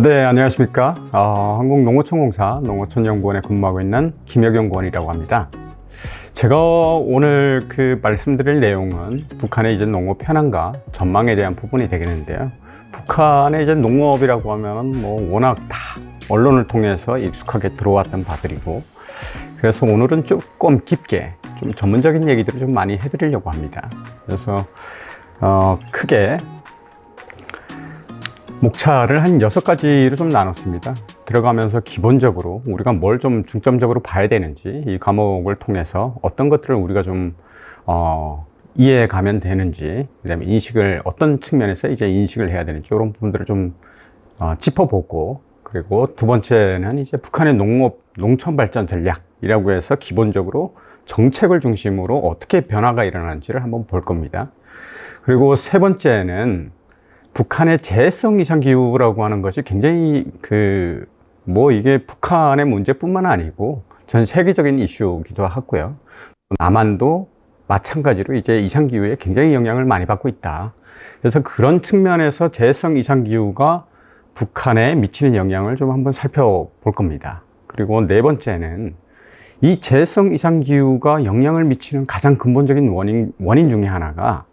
네, 안녕하십니까. 한국농어촌공사 농어촌연구원에 근무하고 있는 김혁연구원이라고 합니다. 제가 오늘 말씀드릴 내용은 북한의 이제 농업 현황과 전망에 대한 부분이 되겠는데요. 북한의 이제 농업이라고 하면 워낙 다 언론을 통해서 익숙하게 들어왔던 바들이고, 그래서 오늘은 조금 깊게 좀 전문적인 얘기들을 좀 많이 해드리려고 합니다. 그래서 크게 목차를 한 6가지로 좀 나눴습니다. 들어가면서 기본적으로 우리가 뭘 좀 중점적으로 봐야 되는지, 이 과목을 통해서 어떤 것들을 우리가 좀 이해해 가면 되는지, 그다음에 인식을 어떤 측면에서 이제 인식을 해야 되는지, 이런 부분들을 좀 짚어보고, 그리고 두 번째는 이제 북한의 농촌 발전 전략이라고 해서 기본적으로 정책을 중심으로 어떻게 변화가 일어나는지를 한번 볼 겁니다. 그리고 세 번째는 북한의 재해성 이상 기후라고 하는 것이 굉장히 이게 북한의 문제뿐만 아니고 전 세계적인 이슈이기도 하고요. 남한도 마찬가지로 이제 이상 기후에 굉장히 영향을 많이 받고 있다. 그래서 그런 측면에서 재해성 이상 기후가 북한에 미치는 영향을 좀 한번 살펴볼 겁니다. 그리고 네 번째는 이 재해성 이상 기후가 영향을 미치는 가장 근본적인 원인 중에 하나가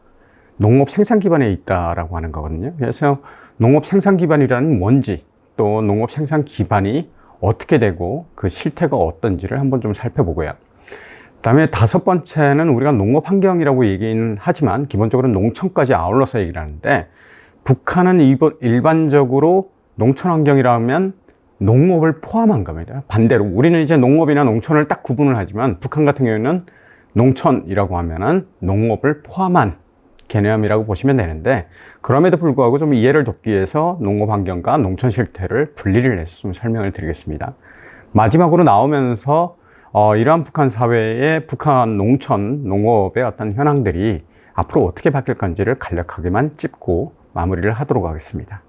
농업 생산 기반에 있다라고 하는 거거든요. 그래서 농업 생산 기반이라는 뭔지, 또 농업 생산 기반이 어떻게 되고 그 실태가 어떤지를 한번 좀 살펴보고요. 그다음에 다섯 번째는 우리가 농업 환경이라고 얘기는 하지만 기본적으로 농촌까지 아울러서 얘기를 하는데, 북한은 일반적으로 농촌 환경이라면 농업을 포함한 겁니다. 반대로 우리는 이제 농업이나 농촌을 딱 구분을 하지만, 북한 같은 경우에는 농촌이라고 하면은 농업을 포함한 개념이라고 보시면 되는데, 그럼에도 불구하고 좀 이해를 돕기 위해서 농업 환경과 농촌 실태를 분리를 해서 좀 설명을 드리겠습니다. 마지막으로 나오면서 이러한 북한 사회의 북한 농촌 농업의 어떤 현황들이 앞으로 어떻게 바뀔 건지를 간략하게만 짚고 마무리를 하도록 하겠습니다.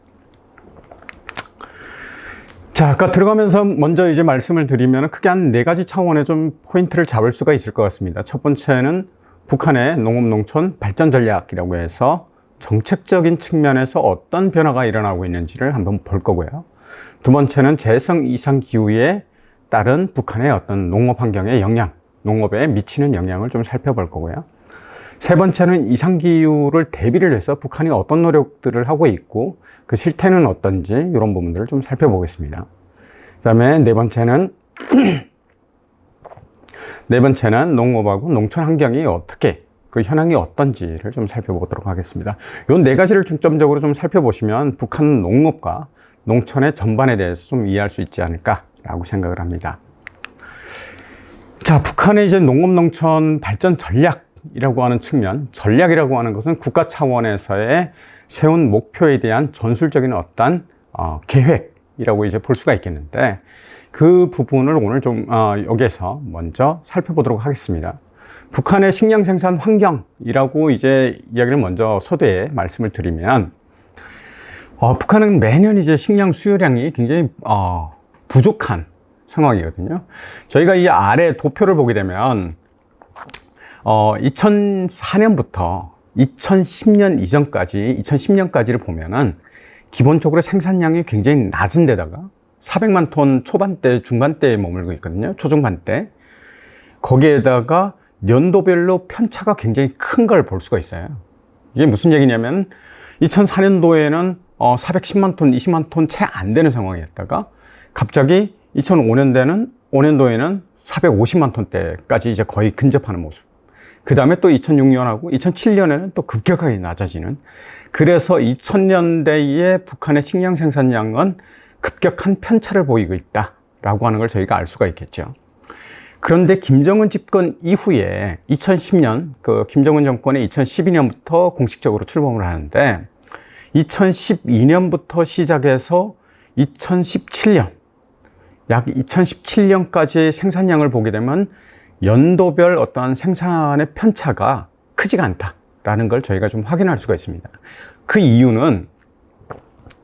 자, 아까 들어가면서 먼저 이제 말씀을 드리면 크게 한 4가지 차원의 좀 포인트를 잡을 수가 있을 것 같습니다. 첫 번째는 북한의 농업 농촌 발전 전략이라고 해서 정책적인 측면에서 어떤 변화가 일어나고 있는지를 한번 볼 거고요. 두 번째는 재해성 이상 기후에 따른 북한의 어떤 농업 환경의 영향, 농업에 미치는 영향을 좀 살펴볼 거고요. 세 번째는 이상 기후를 대비를 해서 북한이 어떤 노력들을 하고 있고 그 실태는 어떤지, 이런 부분들을 좀 살펴보겠습니다. 그다음에 네 번째는 농업하고 농촌 환경이 어떻게, 그 현황이 어떤지를 좀 살펴보도록 하겠습니다. 이 4가지를 중점적으로 좀 살펴보시면 북한 농업과 농촌의 전반에 대해서 좀 이해할 수 있지 않을까라고 생각을 합니다. 자, 북한의 이제 농업 농촌 발전 전략이라고 하는 측면, 전략이라고 하는 것은 국가 차원에서의 세운 목표에 대한 전술적인 어떤 계획이라고 이제 볼 수가 있겠는데, 그 부분을 오늘 좀 여기에서 먼저 살펴보도록 하겠습니다. 북한의 식량 생산 환경이라고 이제 이야기를 먼저 서두에 말씀을 드리면, 북한은 매년 이제 식량 수요량이 굉장히 부족한 상황이거든요. 저희가 이 아래 도표를 보게 되면 2004년부터 2010년 이전까지 2010년까지를 보면은 기본적으로 생산량이 굉장히 낮은 데다가 400만 톤 초반대, 중반대에 머물고 있거든요. 초중반대. 거기에다가 연도별로 편차가 굉장히 큰 걸 볼 수가 있어요. 이게 무슨 얘기냐면 2004년도에는 410만 톤, 20만 톤 채 안 되는 상황이었다가 갑자기 2005년도에는 450만 톤대까지 이제 거의 근접하는 모습. 그 다음에 또 2006년하고 2007년에는 또 급격하게 낮아지는. 그래서 2000년대의 북한의 식량 생산량은 급격한 편차를 보이고 있다라고 하는 걸 저희가 알 수가 있겠죠. 그런데 김정은 집권 이후에 2010년, 김정은 정권의 2012년부터 공식적으로 출범을 하는데, 2012년부터 시작해서 2017년, 약 2017년까지의 생산량을 보게 되면 연도별 어떠한 생산의 편차가 크지가 않다라는 걸 저희가 좀 확인할 수가 있습니다. 그 이유는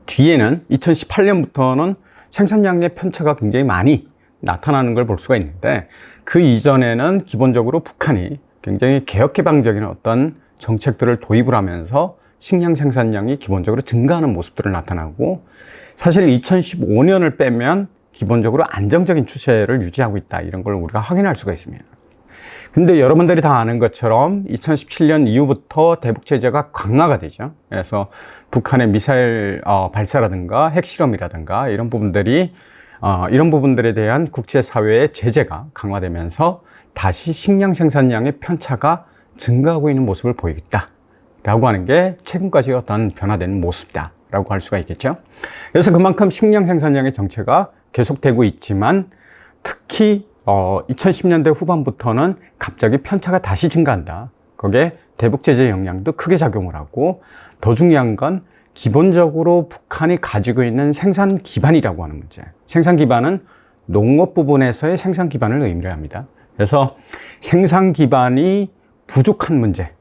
뒤에는 2018년부터는 생산량의 편차가 굉장히 많이 나타나는 걸 볼 수가 있는데, 그 이전에는 기본적으로 북한이 굉장히 개혁개방적인 어떤 정책들을 도입을 하면서 식량 생산량이 기본적으로 증가하는 모습들을 나타나고, 사실 2015년을 빼면 기본적으로 안정적인 추세를 유지하고 있다, 이런 걸 우리가 확인할 수가 있습니다. 근데 여러분들이 다 아는 것처럼 2017년 이후부터 대북 제재가 강화가 되죠. 그래서 북한의 미사일 발사라든가 핵실험이라든가 이런 부분들에 대한 국제사회의 제재가 강화되면서 다시 식량 생산량의 편차가 증가하고 있는 모습을 보이고 있다라고 하는 게 최근까지 어떤 변화된 모습이다라고 할 수가 있겠죠. 그래서 그만큼 식량 생산량의 정체가 계속되고 있지만, 특히 2010년대 후반부터는 갑자기 편차가 다시 증가한다. 거기에 대북 제재 영향도 크게 작용을 하고, 더 중요한 건 기본적으로 북한이 가지고 있는 생산 기반이라고 하는 문제. 생산 기반은 농업 부분에서의 생산 기반을 의미를 합니다. 그래서 생산 기반이 부족한 문제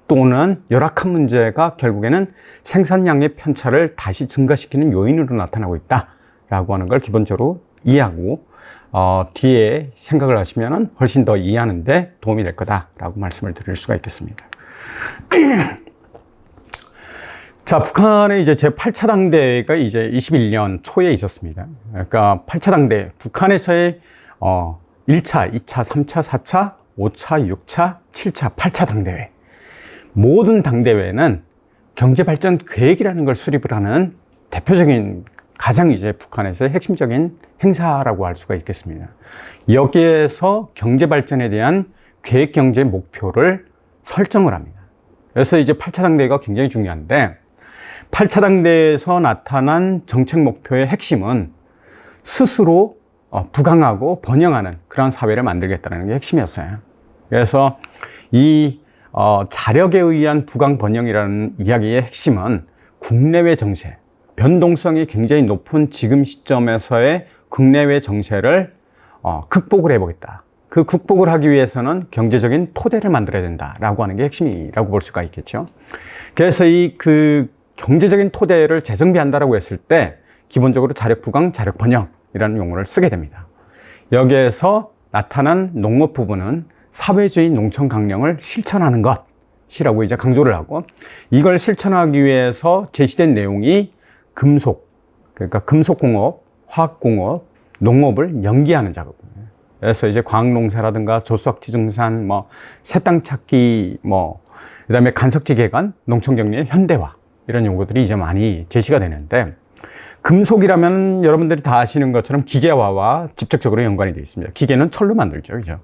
또는 열악한 문제가 결국에는 생산량의 편차를 다시 증가시키는 요인으로 나타나고 있다라고 하는 걸 기본적으로 이해하고, 뒤에 생각을 하시면 훨씬 더 이해하는데 도움이 될 거다라고 말씀을 드릴 수가 있겠습니다. 자, 북한의 이제 제8차 당대회가 이제 21년 초에 있었습니다. 그러니까 8차 당대회, 북한에서의 1차, 2차, 3차, 4차, 5차, 6차, 7차, 8차 당대회. 모든 당대회는 경제발전 계획이라는 걸 수립을 하는 대표적인, 가장 이제 북한에서의 핵심적인 행사라고 할 수가 있겠습니다. 여기에서 경제발전에 대한 계획 경제 목표를 설정을 합니다. 그래서 이제 8차 당대회가 굉장히 중요한데, 8차 당대회에서 나타난 정책 목표의 핵심은 스스로 부강하고 번영하는 그런 사회를 만들겠다는 게 핵심이었어요. 그래서 이 자력에 의한 부강 번영이라는 이야기의 핵심은 국내외 정세, 변동성이 굉장히 높은 지금 시점에서의 국내외 정세를 극복을 해보겠다. 그 극복을 하기 위해서는 경제적인 토대를 만들어야 된다라고 하는 게 핵심이라고 볼 수가 있겠죠. 그래서 그 경제적인 토대를 재정비한다라고 했을 때 기본적으로 자력 부강, 자력 번영이라는 용어를 쓰게 됩니다. 여기에서 나타난 농업 부분은 사회주의 농촌 강령을 실천하는 것이라고 이제 강조를 하고, 이걸 실천하기 위해서 제시된 내용이 금속, 그러니까 금속공업, 화학공업, 농업을 연계하는 작업입니다. 그래서 이제 과학농사라든가 조수학지중산, 새땅 찾기, 그다음에 간석지 개간, 농촌경리의 현대화, 이런 용어들이 이제 많이 제시가 되는데, 금속이라면 여러분들이 다 아시는 것처럼 기계화와 직접적으로 연관이 되어 있습니다. 기계는 철로 만들죠, 그죠?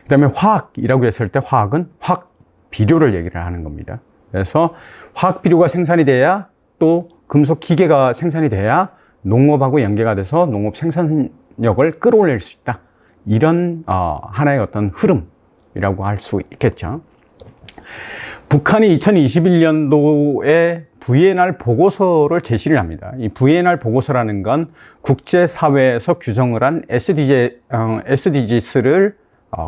그다음에 화학이라고 했을 때 화학은 화학 비료를 얘기를 하는 겁니다. 그래서 화학 비료가 생산이 돼야, 또 금속 기계가 생산이 돼야 농업하고 연계가 돼서 농업 생산력을 끌어올릴 수 있다. 이런 하나의 어떤 흐름이라고 할 수 있겠죠. 북한이 2021년도에 VNR 보고서를 제시를 합니다. 이 VNR 보고서라는 건 국제사회에서 규정을 한 SDGs를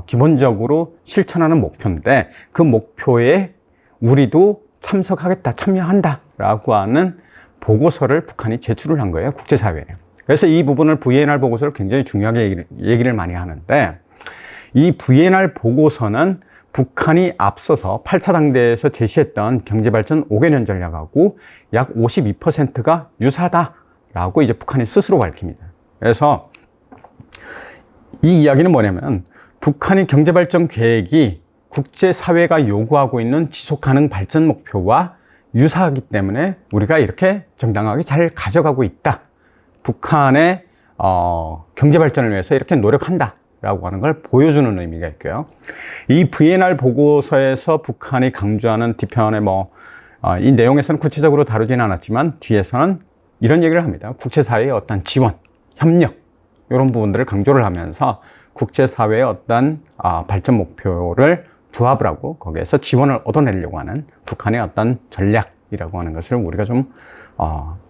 기본적으로 실천하는 목표인데, 그 목표에 우리도 참석하겠다, 참여한다라고 하는 보고서를 북한이 제출을 한 거예요, 국제사회에. 그래서 이 부분을 VNR 보고서를 굉장히 중요하게 얘기를 많이 하는데, 이 VNR 보고서는 북한이 앞서서 8차 당대에서 제시했던 경제발전 5개년 전략하고 약 52%가 유사하다라고 이제 북한이 스스로 밝힙니다. 그래서 이 이야기는 뭐냐면, 북한의 경제발전 계획이 국제사회가 요구하고 있는 지속가능 발전 목표와 유사하기 때문에 우리가 이렇게 정당하게 잘 가져가고 있다. 북한의 경제발전을 위해서 이렇게 노력한다 라고 하는 걸 보여주는 의미가 있고요. 이 VNR 보고서에서 북한이 강조하는 뒤편에 이 내용에서는 구체적으로 다루지는 않았지만 뒤에서는 이런 얘기를 합니다. 국제사회의 어떤 지원, 협력, 이런 부분들을 강조를 하면서 국제사회의 어떤 발전 목표를 부합을 하고 거기에서 지원을 얻어내려고 하는 북한의 어떤 전략이라고 하는 것을 우리가 좀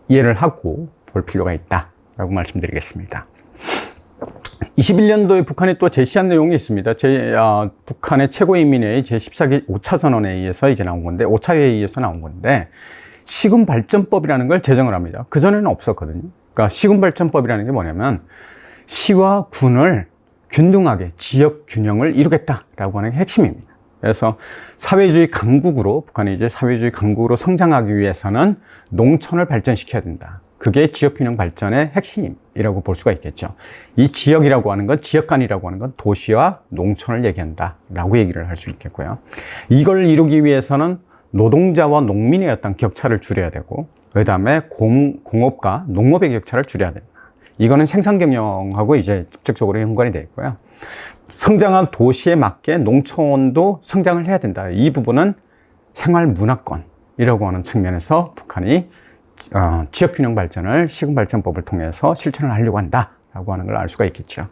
이해를 하고 볼 필요가 있다라고 말씀드리겠습니다. 21년도에 북한이 또 제시한 내용이 있습니다. 북한의 최고인민회의 제14기 5차 전원회의에서 이제 나온 건데, 5차 회의에서 나온 건데, 시군발전법이라는 걸 제정을 합니다. 그전에는 없었거든요. 그러니까 시군발전법이라는 게 뭐냐면, 시와 군을 균등하게 지역 균형을 이루겠다라고 하는 게 핵심입니다. 그래서 사회주의 강국으로, 북한이 이제 사회주의 강국으로 성장하기 위해서는 농촌을 발전시켜야 된다. 그게 지역균형 발전의 핵심이라고 볼 수가 있겠죠. 이 지역이라고 하는 건, 지역간이라고 하는 건 도시와 농촌을 얘기한다라고 얘기를 할 수 있겠고요. 이걸 이루기 위해서는 노동자와 농민의 어떤 격차를 줄여야 되고, 그 다음에 공업과 농업의 격차를 줄여야 된다. 이거는 생산 경영하고 이제 직접적으로 연관이 되어 있고요. 성장한 도시에 맞게 농촌도 성장을 해야 된다. 이 부분은 생활 문화권이라고 하는 측면에서 북한이 지역균형 발전을 시군발전법을 통해서 실천을 하려고 한다라고 하는 걸 알 수가 있겠죠.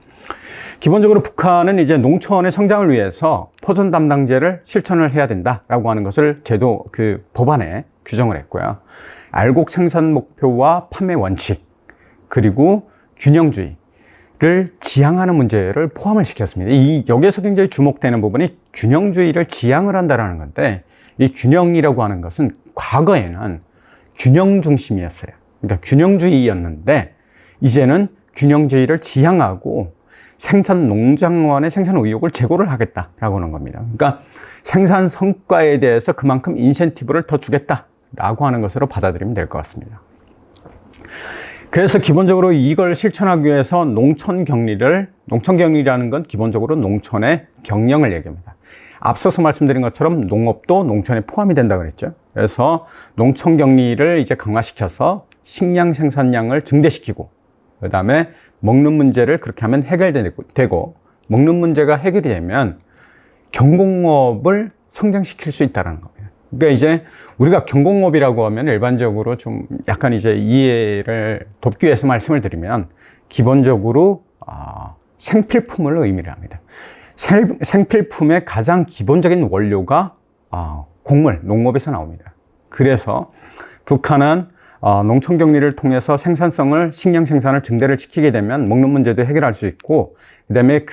기본적으로 북한은 이제 농촌의 성장을 위해서 포존 담당제를 실천을 해야 된다라고 하는 것을 제도 법안에 규정을 했고요. 알곡 생산 목표와 판매 원칙, 그리고 균형주의를 지향하는 문제를 포함을 시켰습니다. 여기에서 굉장히 주목되는 부분이 균형주의를 지향을 한다라는 건데, 이 균형이라고 하는 것은 과거에는 균형 중심이었어요. 그러니까 균형주의였는데, 이제는 균형주의를 지향하고 생산 농장원의 생산 의욕을 제고를 하겠다라고 하는 겁니다. 그러니까 생산 성과에 대해서 그만큼 인센티브를 더 주겠다라고 하는 것으로 받아들이면 될 것 같습니다. 그래서 기본적으로 이걸 실천하기 위해서 농촌경리라는 건 기본적으로 농촌의 경영을 얘기합니다. 앞서서 말씀드린 것처럼 농업도 농촌에 포함이 된다 그랬죠. 그래서 농촌경리를 이제 강화시켜서 식량 생산량을 증대시키고, 그 다음에 먹는 문제를 그렇게 하면 해결되고, 먹는 문제가 해결이 되면 경공업을 성장시킬 수 있다는 겁니다. 그러니까 이제 우리가 경공업이라고 하면 일반적으로 좀 약간 이제 이해를 돕기 위해서 말씀을 드리면, 기본적으로 생필품을 의미를 합니다. 생필품의 가장 기본적인 원료가 곡물, 농업에서 나옵니다. 그래서 북한은 농촌경리를 통해서 식량 생산을 증대를 시키게 되면 먹는 문제도 해결할 수 있고, 그 다음에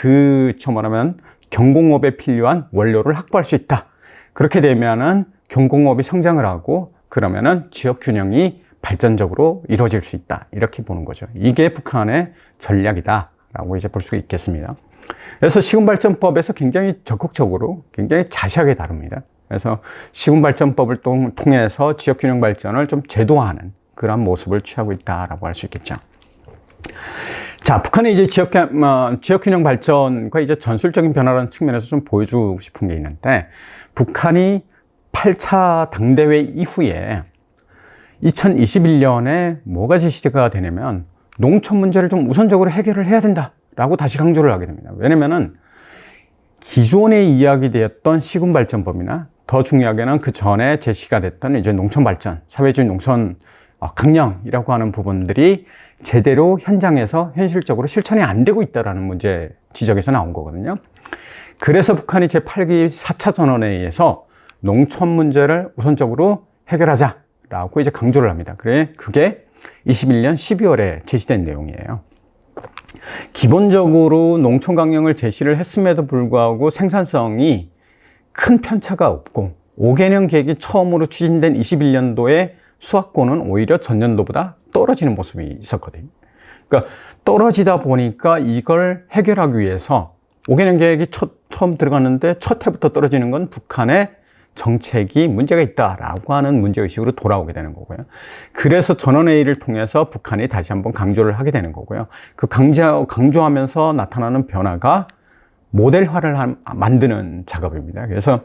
말하면 경공업에 필요한 원료를 확보할 수 있다. 그렇게 되면은 경공업이 성장을 하고, 그러면은 지역균형이 발전적으로 이루어질 수 있다. 이렇게 보는 거죠. 이게 북한의 전략이다라고 이제 볼 수가 있겠습니다. 그래서 시군발전법에서 굉장히 적극적으로, 굉장히 자세하게 다룹니다. 그래서 시군발전법을 통해서 지역균형 발전을 좀 제도화하는 그런 모습을 취하고 있다라고 할 수 있겠죠. 자, 북한의 이제 지역균형 발전과 이제 전술적인 변화라는 측면에서 좀 보여주고 싶은 게 있는데, 북한이 8차 당대회 이후에 2021년에 뭐가 제시가 되냐면, 농촌 문제를 좀 우선적으로 해결을 해야 된다라고 다시 강조를 하게 됩니다. 왜냐면은 기존에 이야기되었던 시군발전법이나 더 중요하게는 그 전에 제시가 됐던 이제 농촌발전, 사회주의 농촌 강령이라고 하는 부분들이 제대로 현장에서 현실적으로 실천이 안 되고 있다는 문제 지적에서 나온 거거든요. 그래서 북한이 제8기 4차 전원회의에서 농촌 문제를 우선적으로 해결하자라고 이제 강조를 합니다. 그게 21년 12월에 제시된 내용이에요. 기본적으로 농촌 강령을 제시를 했음에도 불구하고 생산성이 큰 편차가 없고, 5개년 계획이 처음으로 추진된 21년도에 수확고는 오히려 전년도보다 떨어지는 모습이 있었거든요. 그러니까 떨어지다 보니까 이걸 해결하기 위해서 5개년 계획이 처음 들어갔는데 첫 해부터 떨어지는 건 북한의 정책이 문제가 있다라고 하는 문제의식으로 돌아오게 되는 거고요. 그래서 전원회의를 통해서 북한이 다시 한번 강조를 하게 되는 거고요. 그 강조하면서 나타나는 변화가 모델화를 만드는 작업입니다. 그래서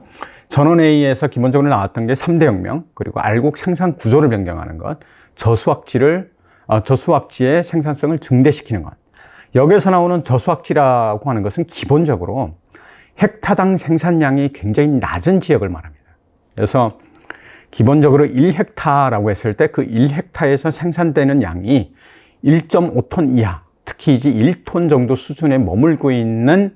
전원회의에서 기본적으로 나왔던 게 3대 혁명, 그리고 알곡 생산 구조를 변경하는 것, 저수확지의 생산성을 증대시키는 것. 여기에서 나오는 저수확지라고 하는 것은 기본적으로 헥타당 생산량이 굉장히 낮은 지역을 말합니다. 그래서 기본적으로 1헥타라고 했을 때 그 1헥타에서 생산되는 양이 1.5톤 이하, 특히 이제 1톤 정도 수준에 머물고 있는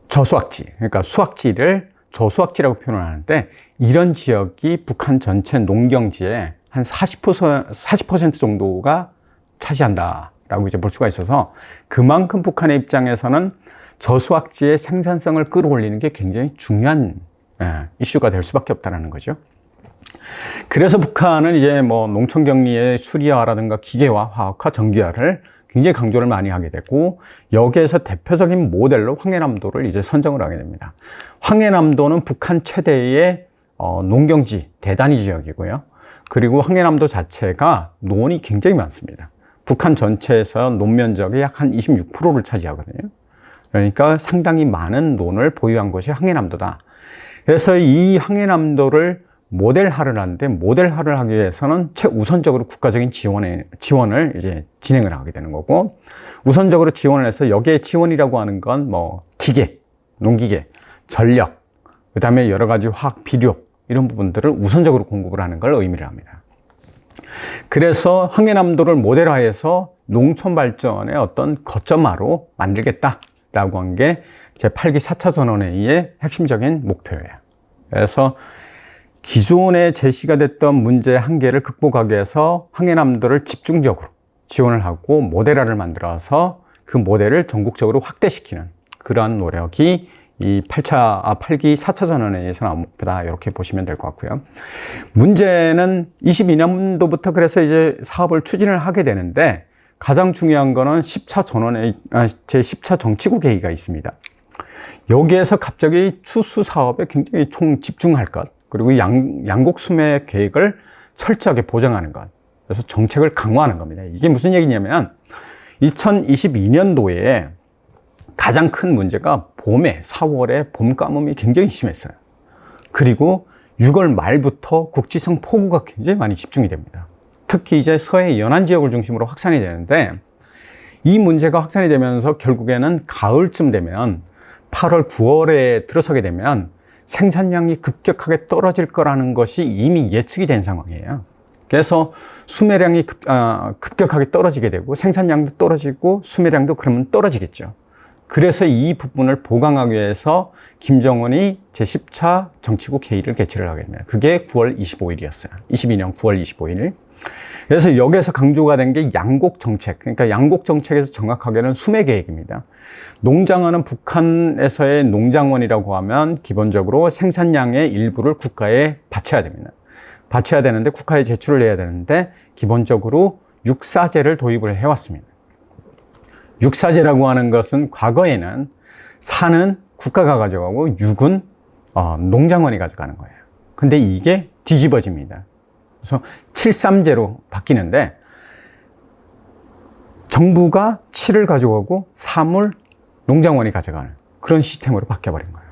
저수확지, 그러니까 수확지를 저수확지라고 표현을 하는데, 이런 지역이 북한 전체 농경지의 한 40% 정도가 차지한다라고 이제 볼 수가 있어서, 그만큼 북한의 입장에서는 저수확지의 생산성을 끌어올리는 게 굉장히 중요한 이슈가 될 수밖에 없다는 거죠. 그래서 북한은 이제 농촌경리의 수리화라든가 기계화, 화학화, 정기화를 굉장히 강조를 많이 하게 되고, 여기에서 대표적인 모델로 황해남도를 이제 선정을 하게 됩니다. 황해남도는 북한 최대의 농경지 대단위 지역이고요. 그리고 황해남도 자체가 논이 굉장히 많습니다. 북한 전체에서 논 면적의 약 한 26%를 차지하거든요. 그러니까 상당히 많은 논을 보유한 곳이 황해남도다. 그래서 이 황해남도를 모델화를 하는데, 모델화를 하기 위해서는 최우선적으로 국가적인 지원을 이제 진행을 하게 되는 거고, 우선적으로 지원을 해서 여기에 지원이라고 하는 건 뭐 기계, 농기계, 전력, 그 다음에 여러 가지 화학 비료, 이런 부분들을 우선적으로 공급을 하는 걸 의미를 합니다. 그래서 황해남도를 모델화해서 농촌 발전의 어떤 거점화로 만들겠다라고 한 게 제8기 4차 전원회의의 핵심적인 목표예요. 그래서 기존에 제시가 됐던 문제 한계를 극복하기 위해서 황해남도를 집중적으로 지원을 하고 모델화를 만들어서 그 모델을 전국적으로 확대시키는 그러한 노력이 이 8기 4차 전원회의에서 나온 목표다, 이렇게 보시면 될 것 같고요. 문제는 22년도부터 그래서 이제 사업을 추진을 하게 되는데, 가장 중요한 거는 10차 전원회의, 제10차 정치국 회의가 있습니다. 여기에서 갑자기 추수 사업에 굉장히 총 집중할 것, 그리고 양곡 수매 계획을 철저하게 보장하는 것, 그래서 정책을 강화하는 겁니다. 이게 무슨 얘기냐면 2022년도에 가장 큰 문제가 봄에 4월에 봄 가뭄이 굉장히 심했어요. 그리고 6월 말부터 국지성 폭우가 굉장히 많이 집중이 됩니다. 특히 이제 서해 연안 지역을 중심으로 확산이 되는데, 이 문제가 확산이 되면서 결국에는 가을쯤 되면 8월, 9월에 들어서게 되면 생산량이 급격하게 떨어질 거라는 것이 이미 예측이 된 상황이에요. 그래서 수매량이 급격하게 떨어지게 되고, 생산량도 떨어지고 수매량도 그러면 떨어지겠죠. 그래서 이 부분을 보강하기 위해서 김정은이 제10차 정치국 회의를 개최를 하게 됩니다. 그게 9월 25일이었어요. 22년 9월 25일. 그래서 여기에서 강조가 된 게 양곡 정책. 그러니까 양곡 정책에서 정확하게는 수매 계획입니다. 농장원은 북한에서의 농장원이라고 하면 기본적으로 생산량의 일부를 국가에 바쳐야 됩니다. 바쳐야 되는데, 국가에 제출을 해야 되는데, 기본적으로 육사제를 도입을 해왔습니다. 육사제라고 하는 것은 과거에는 산은 국가가 가져가고 육은 농장원이 가져가는 거예요. 근데 이게 뒤집어집니다. 그래서 7.3제로 바뀌는데, 정부가 7을 가져가고 3을 농장원이 가져가는 그런 시스템으로 바뀌어버린 거예요.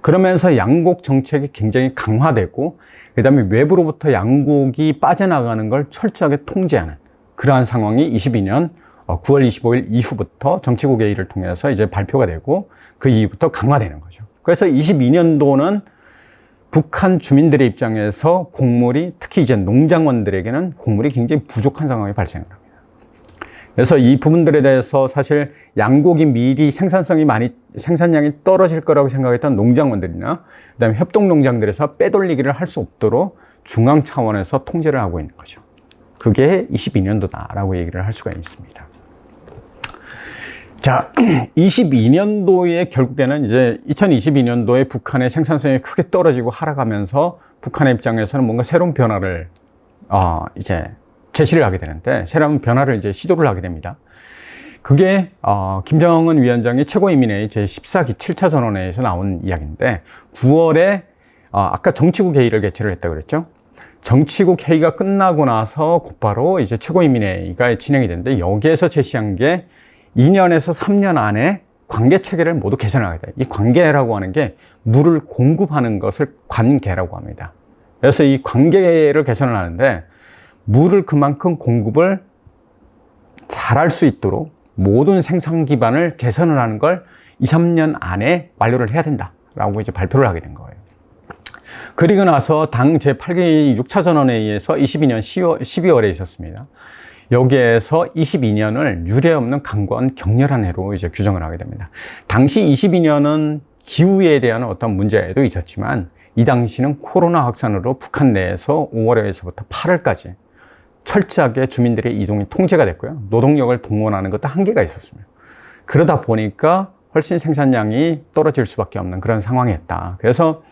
그러면서 양곡 정책이 굉장히 강화되고, 그 다음에 외부로부터 양곡이 빠져나가는 걸 철저하게 통제하는 그러한 상황이 22년 9월 25일 이후부터 정치국 회의를 통해서 이제 발표가 되고, 그 이후부터 강화되는 거죠. 그래서 22년도는 북한 주민들의 입장에서 곡물이, 특히 이제 농장원들에게는 곡물이 굉장히 부족한 상황이 발생을 합니다. 그래서 이 부분들에 대해서 사실 양곡이 미리 생산량이 떨어질 거라고 생각했던 농장원들이나 그다음에 협동농장들에서 빼돌리기를 할 수 없도록 중앙 차원에서 통제를 하고 있는 거죠. 그게 22년도다라고 얘기를 할 수가 있습니다. 자, 22년도에 결국에는 이제 2022년도에 북한의 생산성이 크게 떨어지고 하락하면서 북한의 입장에서는 뭔가 새로운 변화를 이제 제시를 하게 되는데, 새로운 변화를 이제 시도를 하게 됩니다. 그게 김정은 위원장이 최고인민회의 제14기 7차 전원회의에서 나온 이야기인데, 9월에 아까 정치국 회의를 개최를 했다고 그랬죠. 정치국 회의가 끝나고 나서 곧바로 이제 최고인민회의가 진행이 됐는데, 여기에서 제시한 게 2년에서 3년 안에 관계 체계를 모두 개선하게 돼요. 이 관계라고 하는 게 물을 공급하는 것을 관계라고 합니다. 그래서 이 관계를 개선을 하는데, 물을 그만큼 공급을 잘할 수 있도록 모든 생산 기반을 개선을 하는 걸 2, 3년 안에 완료를 해야 된다라고 이제 발표를 하게 된 거예요. 그리고 나서 당 제8기 6차 전원회의에서 22년 12월에 있었습니다. 여기에서 22년을 유례없는 강고한 격렬한 해로 이제 규정을 하게 됩니다. 당시 22년은 기후에 대한 어떤 문제도 있었지만, 이 당시는 코로나 확산으로 북한 내에서 5월에서부터 8월까지 철저하게 주민들의 이동이 통제가 됐고요. 노동력을 동원하는 것도 한계가 있었습니다. 그러다 보니까 훨씬 생산량이 떨어질 수밖에 없는 그런 상황이었다. 그래서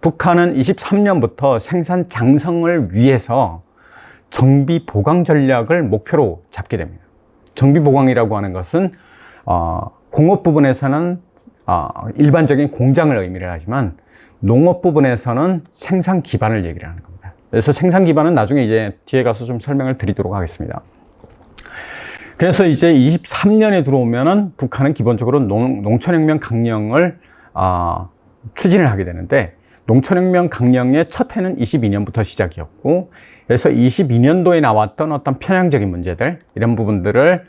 북한은 23년부터 생산 장성을 위해서 정비 보강 전략을 목표로 잡게 됩니다. 정비보강이라고 하는 것은 공업 부분에서는 일반적인 공장을 의미를 하지만 농업 부분에서는 생산 기반을 얘기를 하는 겁니다. 그래서 생산 기반은 나중에 이제 뒤에 가서 좀 설명을 드리도록 하겠습니다. 그래서 이제 23년에 들어오면은 북한은 기본적으로 농촌혁명 강령을 추진을 하게 되는데, 농촌혁명 강령의 첫 해는 22년부터 시작이었고, 그래서 22년도에 나왔던 어떤 편향적인 문제들, 이런 부분들을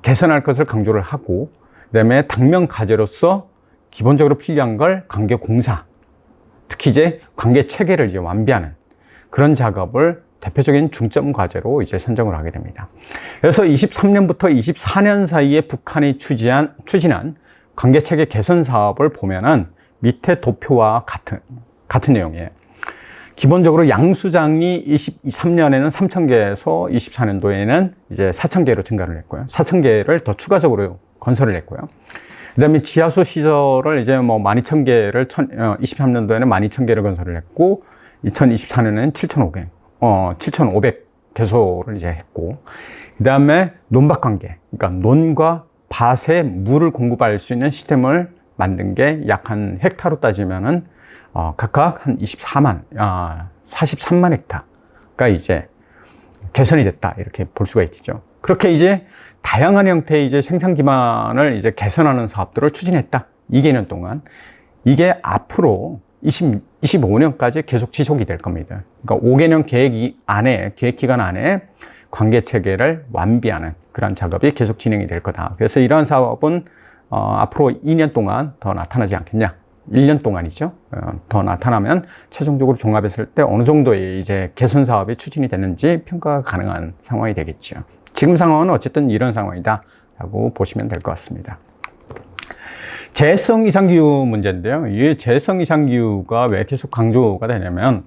개선할 것을 강조를 하고, 그다음에 당면 과제로서 기본적으로 필요한 걸 관계 공사, 특히 이제 관계 체계를 이제 완비하는 그런 작업을 대표적인 중점 과제로 이제 선정을 하게 됩니다. 그래서 23년부터 24년 사이에 북한이 추진한 관계 체계 개선 사업을 보면은 밑에 도표와 같은 내용이에요. 기본적으로 양수장이 23년에는 3,000개에서 24년도에는 이제 4,000개로 증가를 했고요. 4,000개를 더 추가적으로 건설을 했고요. 그 다음에 지하수 시설을 이제 뭐 12,000개를 23년도에는 12,000개를 건설을 했고, 2024년에는 7,500개소를 이제 했고, 그 다음에 논밭 관계, 그러니까 논과 밭에 물을 공급할 수 있는 시스템을 만든 게 약 한 헥타로 따지면은 각각 한 43만 헥타가 이제 개선이 됐다, 이렇게 볼 수가 있겠죠. 그렇게 이제 다양한 형태의 이제 생산 기반을 이제 개선하는 사업들을 추진했다. 2개년 동안. 이게 앞으로 25년까지 계속 지속이 될 겁니다. 그러니까 5개년 계획 기간 안에 관계 체계를 완비하는 그런 작업이 계속 진행이 될 거다. 그래서 이러한 사업은 앞으로 2년 동안 더 나타나지 않겠냐. 1년 동안이죠. 더 나타나면 최종적으로 종합했을 때 어느 정도의 이제 개선 사업이 추진이 되는지 평가가 가능한 상황이 되겠죠. 지금 상황은 어쨌든 이런 상황이다 라고 보시면 될 것 같습니다. 재해성 이상기후 문제인데요. 이 재해성 이상기후가 왜 계속 강조가 되냐면,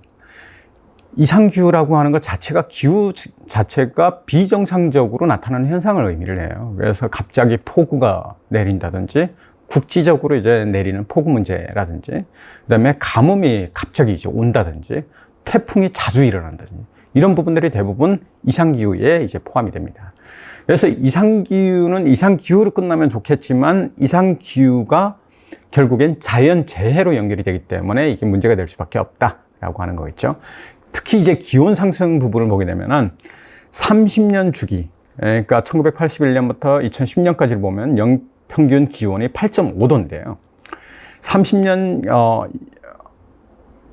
이상기후라고 하는 것 자체가, 기후 자체가 비정상적으로 나타나는 현상을 의미를 해요. 그래서 갑자기 폭우가 내린다든지, 국지적으로 이제 내리는 폭우 문제라든지, 그다음에 가뭄이 갑자기 이제 온다든지, 태풍이 자주 일어난다든지, 이런 부분들이 대부분 이상기후에 이제 포함이 됩니다. 그래서 이상기후는 이상기후로 끝나면 좋겠지만, 이상기후가 결국엔 자연재해로 연결이 되기 때문에 이게 문제가 될 수밖에 없다라고 하는 거겠죠. 특히 이제 기온 상승 부분을 보게 되면은 30년 주기, 그러니까 1981년부터 2010년까지를 보면 평균 기온이 8.5도인데요.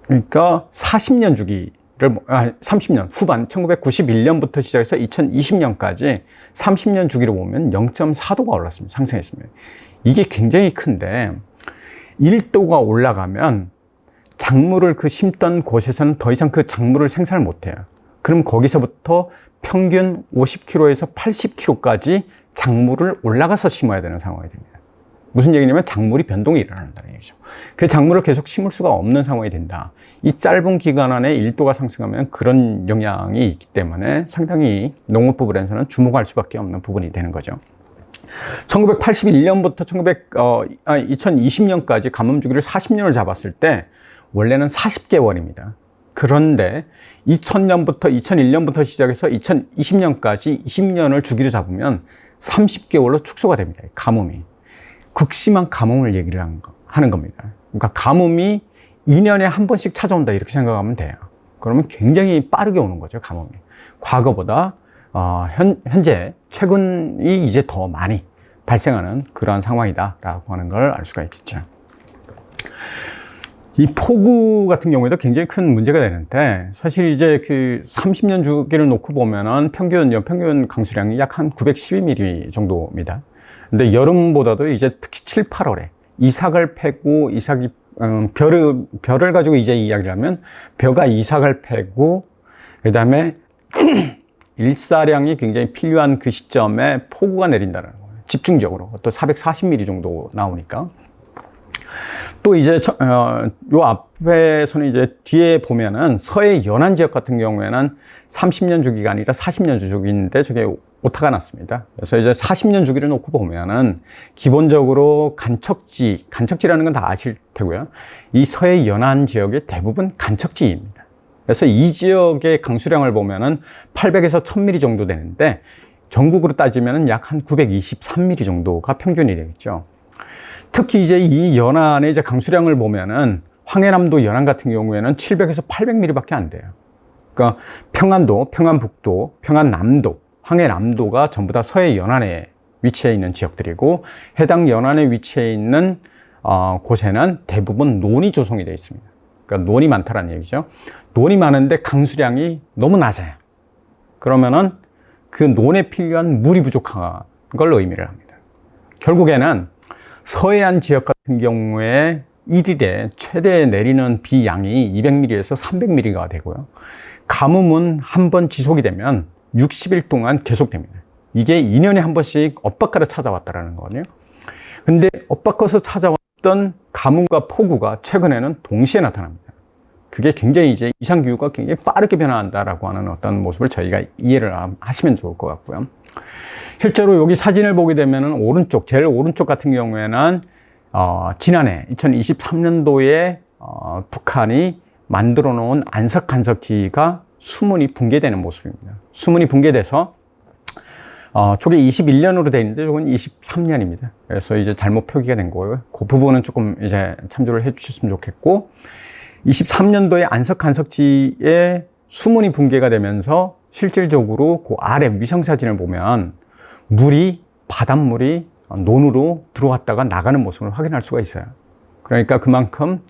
그러니까 40년 주기를, 30년 후반, 1991년부터 시작해서 2020년까지 30년 주기로 보면 0.4도가 올랐습니다. 상승했습니다. 이게 굉장히 큰데, 1도가 올라가면 작물을 심던 곳에서는 더 이상 그 작물을 생산을 못해요. 그럼 거기서부터 평균 50kg에서 80kg까지 작물을 올라가서 심어야 되는 상황이 됩니다. 무슨 얘기냐면 작물이 변동이 일어난다는 얘기죠. 그 작물을 계속 심을 수가 없는 상황이 된다. 이 짧은 기간 안에 1도가 상승하면 그런 영향이 있기 때문에 상당히 농업 부분에서는 주목할 수밖에 없는 부분이 되는 거죠. 1981년부터 2020년까지 가뭄 주기를 40년을 잡았을 때 원래는 40개월입니다. 그런데 2000년부터 2001년부터 시작해서 2020년까지 20년을 주기로 잡으면 30개월로 축소가 됩니다. 가뭄이. 극심한 가뭄을 얘기를 하는 겁니다. 그러니까 가뭄이 2년에 한 번씩 찾아온다, 이렇게 생각하면 돼요. 그러면 굉장히 빠르게 오는 거죠, 가뭄이. 과거보다 현재 최근이 이제 더 많이 발생하는 그러한 상황이다라고 하는 걸 알 수가 있겠죠. 이 폭우 같은 경우에도 굉장히 큰 문제가 되는데, 사실 이제 그 30년 주기를 놓고 보면은 연평균 강수량이 약 한 912mm 정도입니다. 근데 여름보다도 이제 특히 7, 8월에 이삭을 패고, 벼를 가지고 이제 이야기를 하면, 벼가 이삭을 패고, 그 다음에 일사량이 굉장히 필요한 그 시점에 폭우가 내린다는 거예요. 집중적으로. 또 440mm 정도 나오니까. 또 이제 요 앞에서는 이제 뒤에 보면은 서해 연안 지역 같은 경우에는 30년 주기가 아니라 40년 주기인데 저게 오타가 났습니다. 그래서 이제 40년 주기를 놓고 보면은 기본적으로 간척지라는 건 다 아실 테고요. 이 서해 연안 지역이 대부분 간척지입니다. 그래서 이 지역의 강수량을 보면은 800에서 1000mm 정도 되는데, 전국으로 따지면 약 한 923mm 정도가 평균이 되겠죠. 특히 이제 이 연안의 이제 강수량을 보면은 황해남도 연안 같은 경우에는 700에서 800mm밖에 안 돼요. 그러니까 평안도, 평안북도, 평안남도, 황해남도가 전부 다 서해 연안에 위치해 있는 지역들이고, 해당 연안에 위치해 있는 곳에는 대부분 논이 조성이 되어 있습니다. 그러니까 논이 많다라는 얘기죠. 논이 많은데 강수량이 너무 낮아요. 그러면은 그 논에 필요한 물이 부족한 걸 의미를 합니다. 결국에는 서해안 지역 같은 경우에 일일에 최대 내리는 비 양이 200mm에서 300mm가 되고요. 가뭄은 한 번 지속이 되면 60일 동안 계속됩니다. 이게 2년에 한 번씩 엇바꿔서 찾아왔다라는 거거든요. 근데 엇바꿔서 찾아왔던 가뭄과 폭우가 최근에는 동시에 나타납니다. 그게 굉장히 이제 이상기후가 굉장히 빠르게 변화한다라고 하는 어떤 모습을 저희가 이해를 하시면 좋을 것 같고요. 실제로 여기 사진을 보게 되면은 오른쪽, 제일 오른쪽 같은 경우에는 지난해 2023년도에 북한이 만들어 놓은 안석 간섭지가 수문이 붕괴되는 모습입니다. 수문이 붕괴돼서 저게 21년으로 되어 있는데 이건 23년입니다. 그래서 이제 잘못 표기가 된 거고요. 그 부분은 조금 이제 참조를 해 주셨으면 좋겠고, 23년도에 안석 간섭지에 수문이 붕괴가 되면서 실질적으로 그 아래 위성 사진을 보면 물이, 바닷물이 논으로 들어왔다가 나가는 모습을 확인할 수가 있어요. 그러니까 그만큼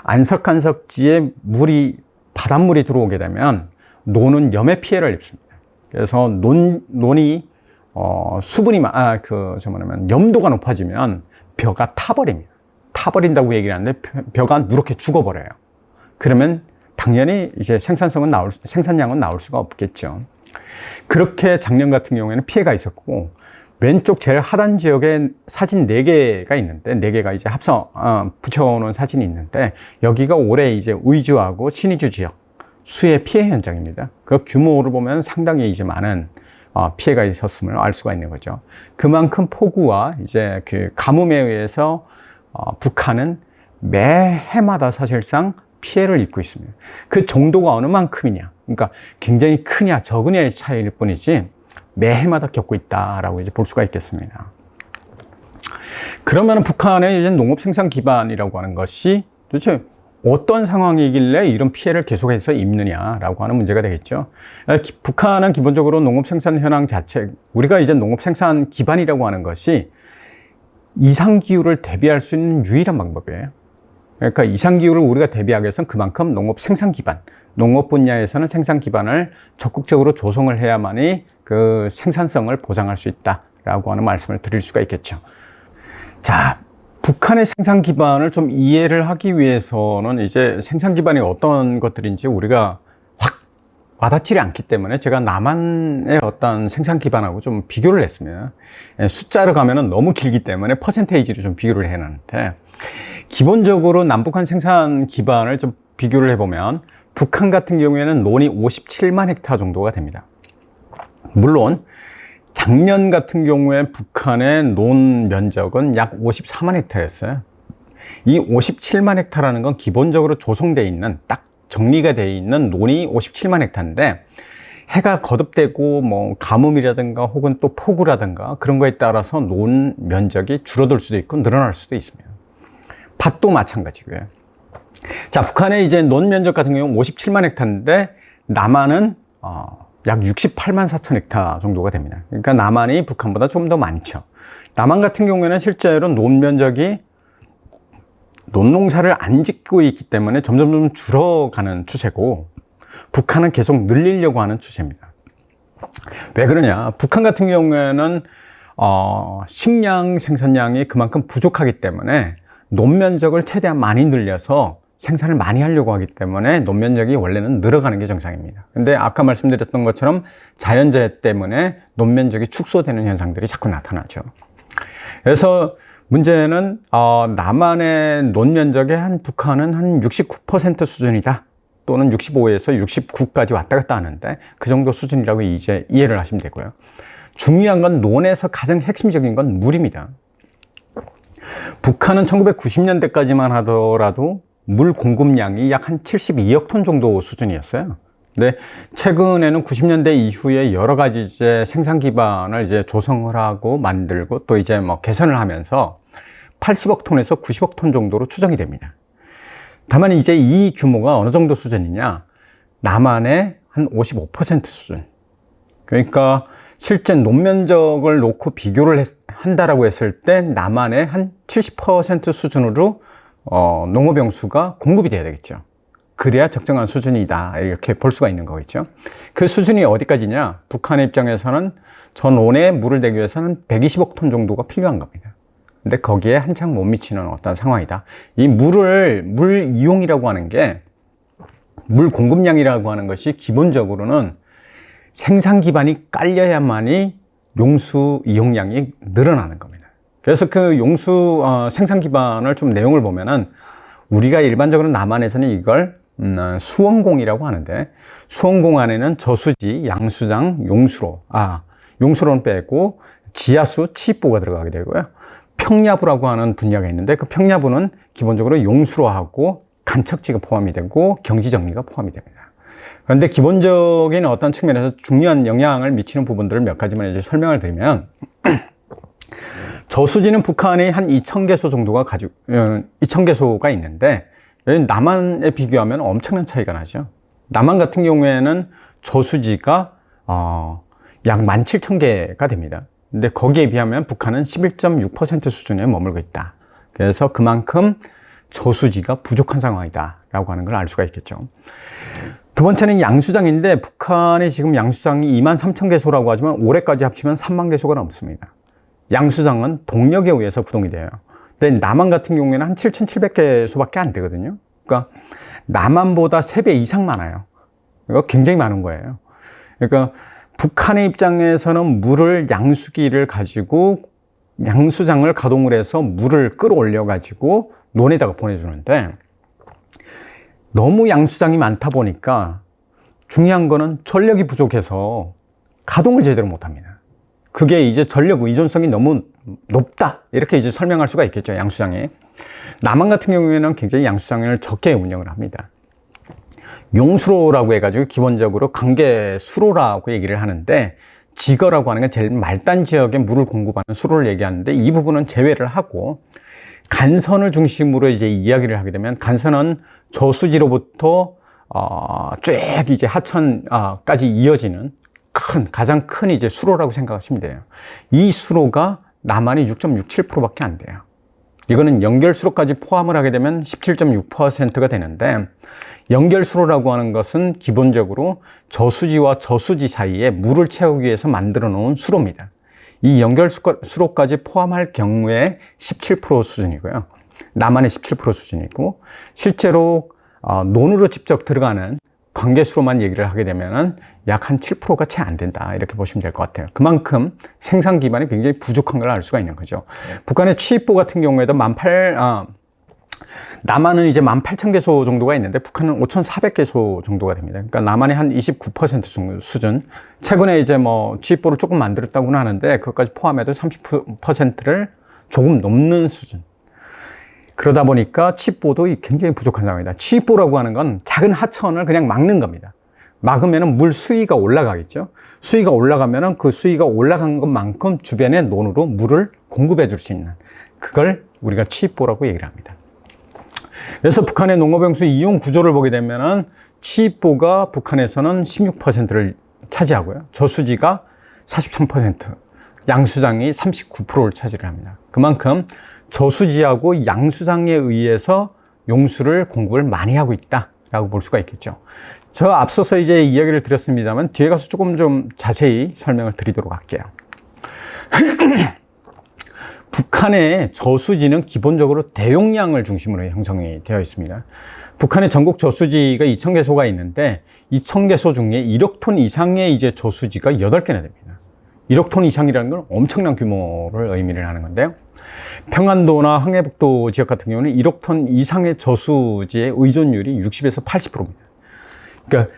안석 간섭지에 물이, 바닷물이 들어오게 되면 논은 염해 피해를 입습니다. 그래서 논이 수분이 염도가 높아지면 벼가 타버립니다. 타버린다고 얘기를 하는데 벼가 누렇게 죽어버려요. 그러면 당연히 이제 생산량은 나올 수가 없겠죠. 그렇게 작년 같은 경우에는 피해가 있었고, 왼쪽 제일 하단 지역에 사진 4개가 있는데, 4개가 이제 붙여놓은 사진이 있는데, 여기가 올해 이제 의주하고 신의주 지역 수해 피해 현장입니다. 그 규모를 보면 상당히 이제 많은 피해가 있었음을 알 수가 있는 거죠. 그만큼 폭우와 이제 그 가뭄에 의해서 북한은 매해마다 사실상 피해를 입고 있습니다. 그 정도가 어느 만큼이냐, 그러니까 굉장히 크냐 적으냐의 차이일 뿐이지 매해마다 겪고 있다라고 이제 볼 수가 있겠습니다. 그러면 북한의 이제 농업 생산 기반이라고 하는 것이 도대체 어떤 상황이길래 이런 피해를 계속해서 입느냐라고 하는 문제가 되겠죠. 북한은 기본적으로 농업 생산 현황 자체, 우리가 이제 농업 생산 기반이라고 하는 것이 이상기후를 대비할 수 있는 유일한 방법이에요. 그러니까 이상기후를 우리가 대비하기 위해서는 그만큼 농업 생산 기반, 농업 분야에서는 생산 기반을 적극적으로 조성을 해야만이 그 생산성을 보장할 수 있다라고 하는 말씀을 드릴 수가 있겠죠. 자, 북한의 생산 기반을 좀 이해를 하기 위해서는 이제 생산 기반이 어떤 것들인지 우리가 확 와닿지 않기 때문에 제가 남한의 어떤 생산 기반하고 좀 비교를 했습니다. 숫자로 가면은 너무 길기 때문에 퍼센테이지로 좀 비교를 해놨는데, 기본적으로 남북한 생산 기반을 좀 비교를 해보면 북한 같은 경우에는 논이 57만 헥타르 정도가 됩니다. 물론 작년 같은 경우에 북한의 논 면적은 약 54만 헥타르였어요. 이 57만 헥타르라는 건 기본적으로 조성되어 있는, 딱 정리가 되어 있는 논이 57만 헥타르인데, 해가 거듭되고 뭐 가뭄이라든가 혹은 또 폭우라든가 그런 거에 따라서 논 면적이 줄어들 수도 있고 늘어날 수도 있습니다. 밭도 마찬가지고요. 자, 북한의 이제 논 면적 같은 경우는 57만 헥타르인데 남한은 약 68만 4천 헥타르 정도가 됩니다. 그러니까 남한이 북한보다 좀 더 많죠. 남한 같은 경우에는 실제로 논 면적이 논농사를 안 짓고 있기 때문에 점점 줄어가는 추세고, 북한은 계속 늘리려고 하는 추세입니다. 왜 그러냐? 북한 같은 경우에는 식량 생산량이 그만큼 부족하기 때문에 논 면적을 최대한 많이 늘려서 생산을 많이 하려고 하기 때문에 논 면적이 원래는 늘어가는 게 정상입니다. 근데 아까 말씀드렸던 것처럼 자연재해 때문에 논 면적이 축소되는 현상들이 자꾸 나타나죠. 그래서 문제는 남한의 논 면적의 북한은 한 69% 수준이다, 또는 65에서 69까지 왔다 갔다 하는데 그 정도 수준이라고 이제 이해를 하시면 되고요. 중요한 건 논에서 가장 핵심적인 건 물입니다. 북한은 1990년대까지만 하더라도 물 공급량이 약 한 72억 톤 정도 수준이었어요. 근데 최근에는 90년대 이후에 여러 가지 이제 생산 기반을 이제 조성을 하고 만들고 또 이제 뭐 개선을 하면서 80억 톤에서 90억 톤 정도로 추정이 됩니다. 다만 이제 이 규모가 어느 정도 수준이냐? 남한의 한 55% 수준. 그러니까 실제 논면적을 놓고 비교를 한다라고 했을 때 남한의 한 70% 수준으로 농업용수가 공급이 돼야 되겠죠. 그래야 적정한 수준이다 이렇게 볼 수가 있는 거겠죠. 그 수준이 어디까지냐? 북한의 입장에서는 전원에 물을 대기 위해서는 120억 톤 정도가 필요한 겁니다. 근데 거기에 한창 못 미치는 어떤 상황이다. 이 물 이용이라고 하는 게, 물 공급량이라고 하는 것이 기본적으로는 생산 기반이 깔려야만이 용수 이용량이 늘어나는 겁니다. 그래서 그 용수 생산 기반을 좀 내용을 보면은 우리가 일반적으로 남한에서는 이걸 수원공이라고 하는데, 수원공 안에는 저수지, 양수장, 용수로는 빼고 지하수, 치입보가 들어가게 되고요. 평야부라고 하는 분야가 있는데 그 평야부는 기본적으로 용수로하고 간척지가 포함이 되고 경지정리가 포함이 됩니다. 그런데 기본적인 어떤 측면에서 중요한 영향을 미치는 부분들을 몇 가지만 이제 설명을 드리면, 저수지는 북한이 한 2,000개소 정도가 2,000개소가 있는데 남한에 비교하면 엄청난 차이가 나죠. 남한 같은 경우에는 저수지가 약 17,000개가 됩니다. 근데 거기에 비하면 북한은 11.6% 수준에 머물고 있다. 그래서 그만큼 저수지가 부족한 상황이다 라고 하는 걸 알 수가 있겠죠. 두 번째는 양수장인데, 북한이 지금 양수장이 23,000개소라고 하지만 올해까지 합치면 3만 개소가 넘습니다. 양수장은 동력에 의해서 구동이 돼요. 근데 남한 같은 경우에는 한 7,700개소밖에 안 되거든요. 그러니까 남한보다 3배 이상 많아요. 이거 굉장히 많은 거예요. 그러니까 북한의 입장에서는 물을 양수기를 가지고 양수장을 가동을 해서 물을 끌어올려 가지고 논에다가 보내주는데, 너무 양수장이 많다 보니까 중요한 거는 전력이 부족해서 가동을 제대로 못합니다. 그게 이제 전력 의존성이 너무 높다 이렇게 이제 설명할 수가 있겠죠. 양수장이. 남한 같은 경우에는 굉장히 양수장을 적게 운영을 합니다. 용수로라고 해가지고 기본적으로 관계수로라고 얘기를 하는데, 지거라고 하는 건 제일 말단 지역에 물을 공급하는 수로를 얘기하는데, 이 부분은 제외를 하고 간선을 중심으로 이제 이야기를 하게 되면, 간선은 저수지로부터 쭉 이제 하천까지 이어지는 가장 큰 이제 수로라고 생각하시면 돼요. 이 수로가 남한이 6.67%밖에 안 돼요. 이거는 연결수로까지 포함을 하게 되면 17.6%가 되는데, 연결수로라고 하는 것은 기본적으로 저수지와 저수지 사이에 물을 채우기 위해서 만들어 놓은 수로입니다. 이 연결수로까지 포함할 경우에 17% 수준이고요. 남한의 17% 수준이고, 실제로 논으로 직접 들어가는 관계수로만 얘기를 하게 되면은 약 한 7%가 채 안 된다 이렇게 보시면 될 것 같아요. 그만큼 생산 기반이 굉장히 부족한 걸 알 수가 있는 거죠. 북한의 취입보 같은 경우에도 남한은 이제 18,000개소 정도가 있는데 북한은 5,400개소 정도가 됩니다. 그러니까 남한의 한 29% 수준. 최근에 이제 뭐 취입보를 조금 만들었다고는 하는데 그것까지 포함해도 30%를 조금 넘는 수준. 그러다 보니까 취입보도 굉장히 부족한 상황이다. 취입보라고 하는 건 작은 하천을 그냥 막는 겁니다. 막으면은 물 수위가 올라가겠죠. 수위가 올라가면은 그 수위가 올라간 것만큼 주변의 논으로 물을 공급해 줄 수 있는, 그걸 우리가 취입보라고 얘기를 합니다. 그래서 북한의 농업용수 이용 구조를 보게 되면은 취입보가 북한에서는 16%를 차지하고요. 저수지가 43%, 양수장이 39%를 차지를 합니다. 그만큼 저수지하고 양수장에 의해서 용수를 공급을 많이 하고 있다라고 볼 수가 있겠죠. 저 앞서서 이제 이야기를 드렸습니다만 뒤에 가서 조금 좀 자세히 설명을 드리도록 할게요. 북한의 저수지는 기본적으로 대용량을 중심으로 형성이 되어 있습니다. 북한의 전국 저수지가 2,000개소가 있는데 2,000개소 중에 1억 톤 이상의 이제 저수지가 8개나 됩니다. 1억 톤 이상이라는 건 엄청난 규모를 의미를 하는 건데요. 평안도나 항해북도 지역 같은 경우는 1억 톤 이상의 저수지의 의존율이 60에서 80%입니다. 그러니까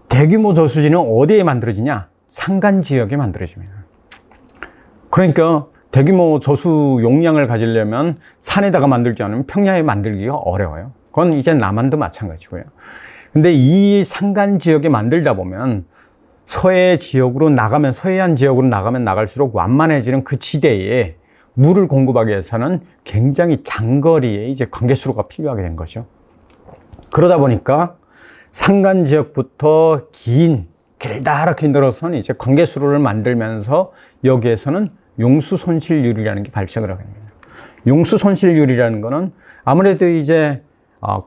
대규모 저수지는 어디에 만들어지냐? 산간 지역에 만들어집니다. 그러니까 대규모 저수 용량을 가지려면 산에다가 만들지 않으면 평야에 만들기가 어려워요. 그건 이제 남한도 마찬가지고요. 근데 이 산간 지역에 만들다 보면 서해안 지역으로 나가면 나갈수록 완만해지는 그 지대에 물을 공급하기 위해서는 굉장히 장거리에 이제 관계수로가 필요하게 된 거죠. 그러다 보니까 산간 지역부터 길다랗게 늘어선 이제 관계수로를 만들면서 여기에서는 용수 손실률이라는 게 발생을 하게 됩니다. 용수 손실률이라는 거는 아무래도 이제